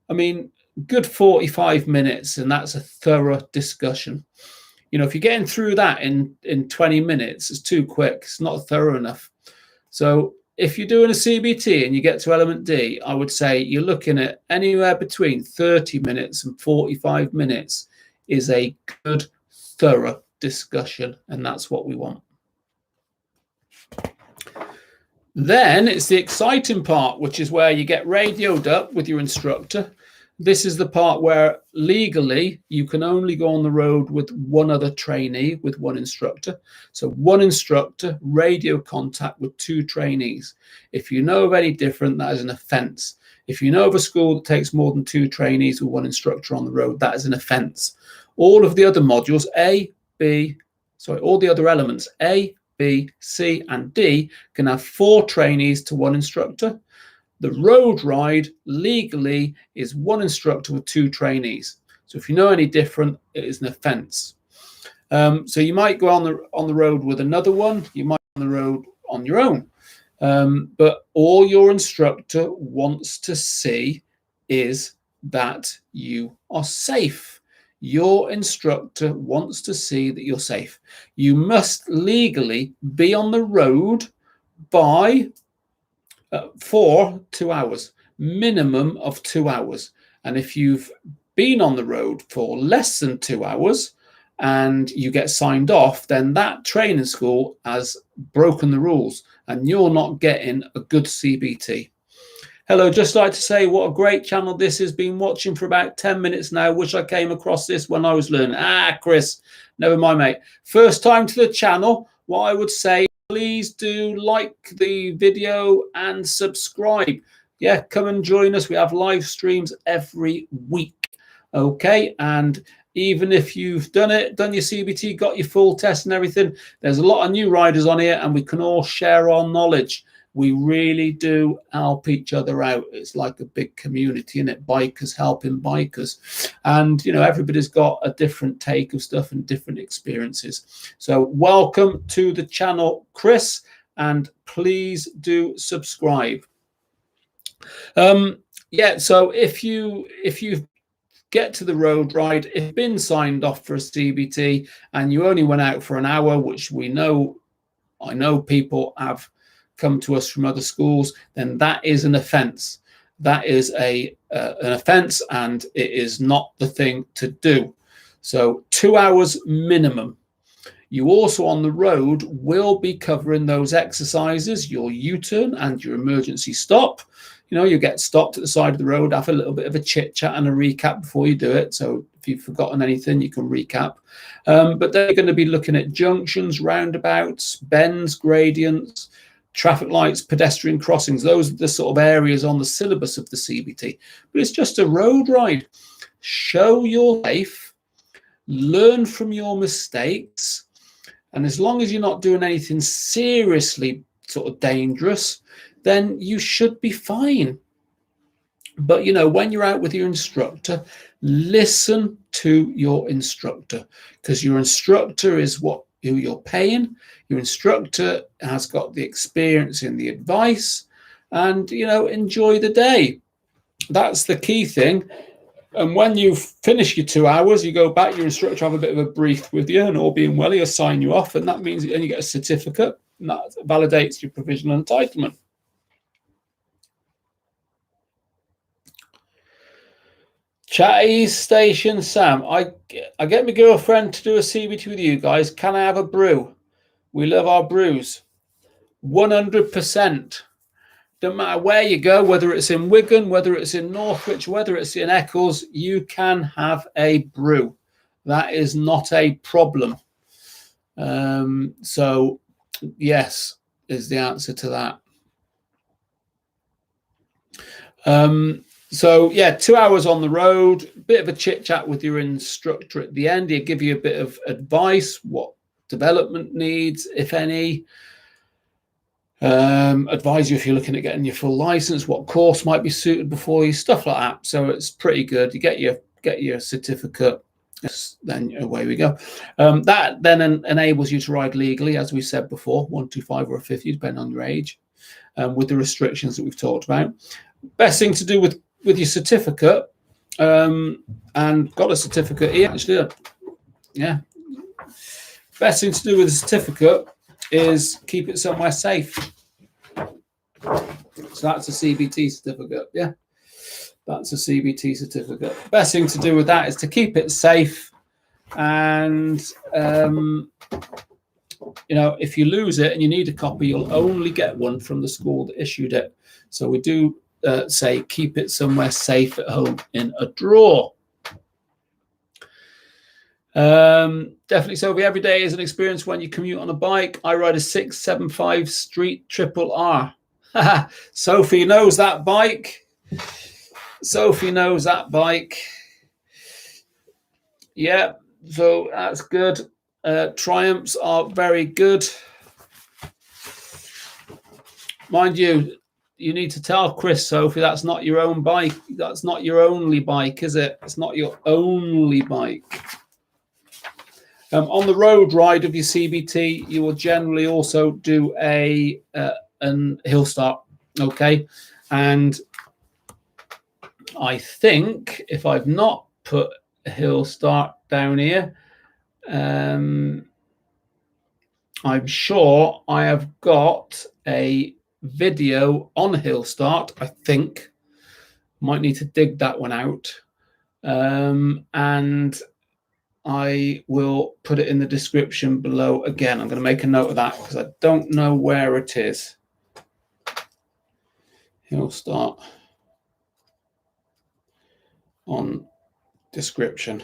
I mean, good 45 minutes, and that's a thorough discussion. You know, if you're getting through that in 20 minutes, it's too quick. It's not thorough enough. So if you're doing a CBT and you get to Element D, I would say you're looking at anywhere between 30 minutes and 45 minutes is a good, thorough discussion, and that's what we want. Then it's the exciting part, which is where you get radioed up with your instructor. This is the part where legally you can only go on the road with one other trainee, with one instructor. So one instructor, radio contact with 2 trainees. If you know of any different, that is an offence. If you know of a school that takes more than 2 trainees with one instructor on the road, that is an offence. All of the other modules, all the other elements, A, B, C, and D, can have 4 trainees to 1 instructor. The road ride legally is 1 instructor with 2 trainees. So if you know any different, it is an offence. So you might go on the road with another one. You might go on the road on your own. But all your instructor wants to see is that you are safe. Your instructor wants to see that you're safe. You must legally be on the road by for 2 hours, minimum of 2 hours. And if you've been on the road for less than 2 hours and you get signed off, then that training school has broken the rules and you're not getting a good CBT. Hello, just like to say what a great channel this has. Been watching for about 10 minutes now. Wish I came across this when I was learning. Chris, never mind, mate. First time to the channel. What I would say, please do like the video and subscribe. Yeah, come and join us. We have live streams every week. Okay, and even if you've done your CBT, got your full test and everything, there's a lot of new riders on here and we can all share our knowledge. We really do help each other out. It's like a big community, isn't it? Bikers helping bikers. And, you know, everybody's got a different take of stuff and different experiences. So welcome to the channel, Chris, and please do subscribe. Yeah, so if you get to the road ride, if you've been signed off for a CBT and you only went out for an hour, which we know, I know people have come to us from other schools, then that is an offence. That is an offence, and it is not the thing to do. So 2 hours minimum. You also on the road will be covering those exercises, your U-turn and your emergency stop. You know, you get stopped at the side of the road, have a little bit of a chit chat and a recap before you do it. So if you've forgotten anything, you can recap. But they're going to be looking at junctions, roundabouts, bends, gradients, traffic lights, pedestrian crossings. Those are the sort of areas on the syllabus of the CBT. But it's just a road ride. Show you're safe, learn from your mistakes, and as long as you're not doing anything seriously sort of dangerous, then you should be fine. But, you know, when you're out with your instructor, listen to your instructor, because your instructor is who you're paying. Your instructor has got the experience and the advice, and, you know, enjoy the day. That's the key thing. And when you finish your 2 hours, you go back, your instructor have a bit of a brief with you, and all being well, he'll sign you off, and that means then you get a certificate, and that validates your provisional entitlement. Chatty Station Sam, I get my girlfriend to do a CBT with you guys. Can I have a brew? We love our brews. 100%. Don't matter where you go, whether it's in Wigan, whether it's in Northwich, whether it's in Eccles, you can have a brew. That is not a problem. So, yes, is the answer to that. So, yeah, 2 hours on the road, bit of a chit-chat with your instructor at the end. He'll give you a bit of advice, what development needs, if any. Advise you if you're looking at getting your full license, what course might be suitable for you, stuff like that. So it's pretty good. You get your certificate, then away we go. That then enables you to ride legally, as we said before, 125 or a 50, depending on your age, with the restrictions that we've talked about. Best thing to do with your certificate, and got a certificate here actually. Yeah. Best thing to do with a certificate is keep it somewhere safe. So that's a CBT certificate. Yeah, that's a CBT certificate. Best thing to do with that is to keep it safe, and you know, if you lose it and you need a copy, you'll only get one from the school that issued it. So we do say keep it somewhere safe at home in a drawer. Definitely, Sophie, every day is an experience when you commute on a bike. I ride a 675 Street Triple R. Sophie knows that bike. Sophie knows that bike. Yeah, so that's good. Triumphs are very good. Mind you, you need to tell Chris, Sophie, that's not your own bike. That's not your only bike, is it? It's not your only bike. On the road ride of your CBT, you will generally also do an hill start, okay? And I think if I've not put a hill start down here, I'm sure I have got a video on hill start. I think might need to dig that one out, and I will put it in the description below. Again, I'm going to make a note of that because I don't know where it is. Hill start on description.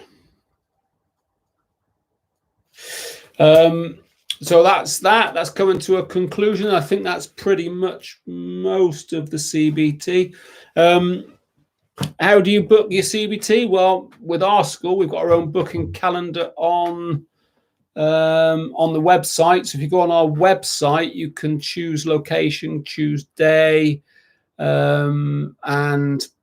So that's that. That's coming to a conclusion. I think that's pretty much most of the CBT. How do you book your CBT? Well, with our school, we've got our own booking calendar on the website. So if you go on our website, you can choose location, choose day, and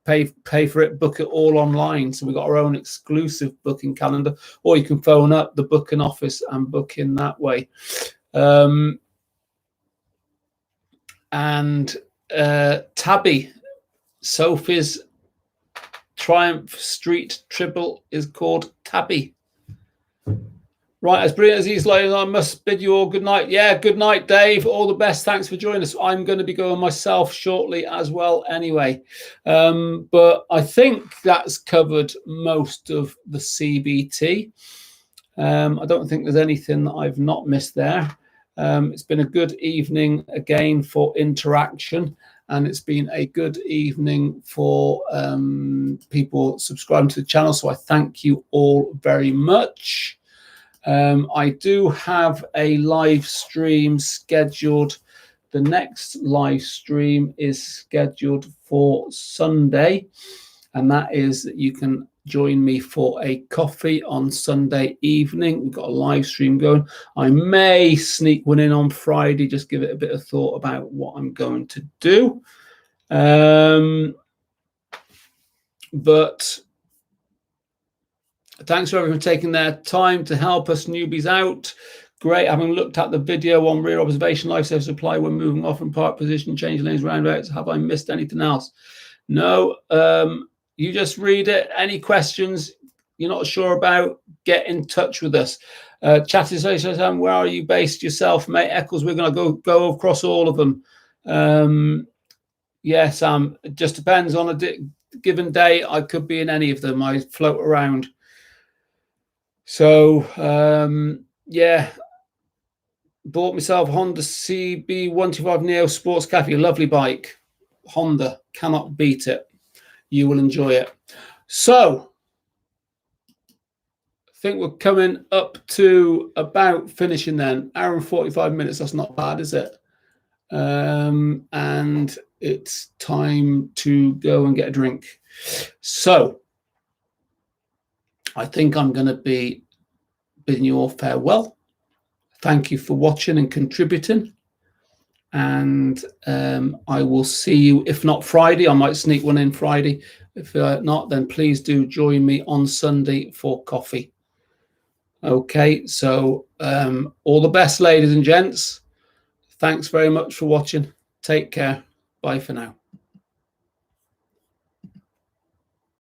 pay for it, book it all online. So we've got our own exclusive booking calendar, or you can phone up the booking office and book in that way. And Tabby, Sophie's Triumph Street Triple is called Tabby. Right, as brilliant as he's like, I must bid you all good night. Yeah, good night, Dave. All the best. Thanks for joining us. I'm going to be going myself shortly as well anyway. But I think that's covered most of the CBT. I don't think there's anything that I've not missed there. It's been a good evening again for interaction, and it's been a good evening for people subscribing to the channel. So I thank you all very much. I do have a live stream scheduled The next live stream is scheduled for Sunday, and that is that you can join me for a coffee on Sunday evening. We've got a live stream going. I may sneak one in on Friday, just give it a bit of thought about what I'm going to do. But thanks for everyone taking their time to help us newbies out. Great, having looked at the video on rear observation, life-saver supply when moving off in park position, change lanes, roundabouts. Have I missed anything else? No, you just read it. Any questions you're not sure about, get in touch with us. Chatty says, where are you based yourself, mate? Eccles, we're going to go across all of them. Yeah, Sam, it just depends on a given day. I could be in any of them. I float around. So, yeah. Bought myself a Honda CB125 Neo Sports Cafe, lovely bike. Honda, cannot beat it. You will enjoy it. So, I think we're coming up to about finishing then. Hour and 45 minutes, that's not bad, is it? And it's time to go and get a drink. So, I think I'm going to be bidding you all farewell. Thank you for watching and contributing. And I will see you, if not Friday, I might sneak one in Friday. If not, then please do join me on Sunday for coffee. Okay, so all the best, ladies and gents. Thanks very much for watching. Take care. Bye for now.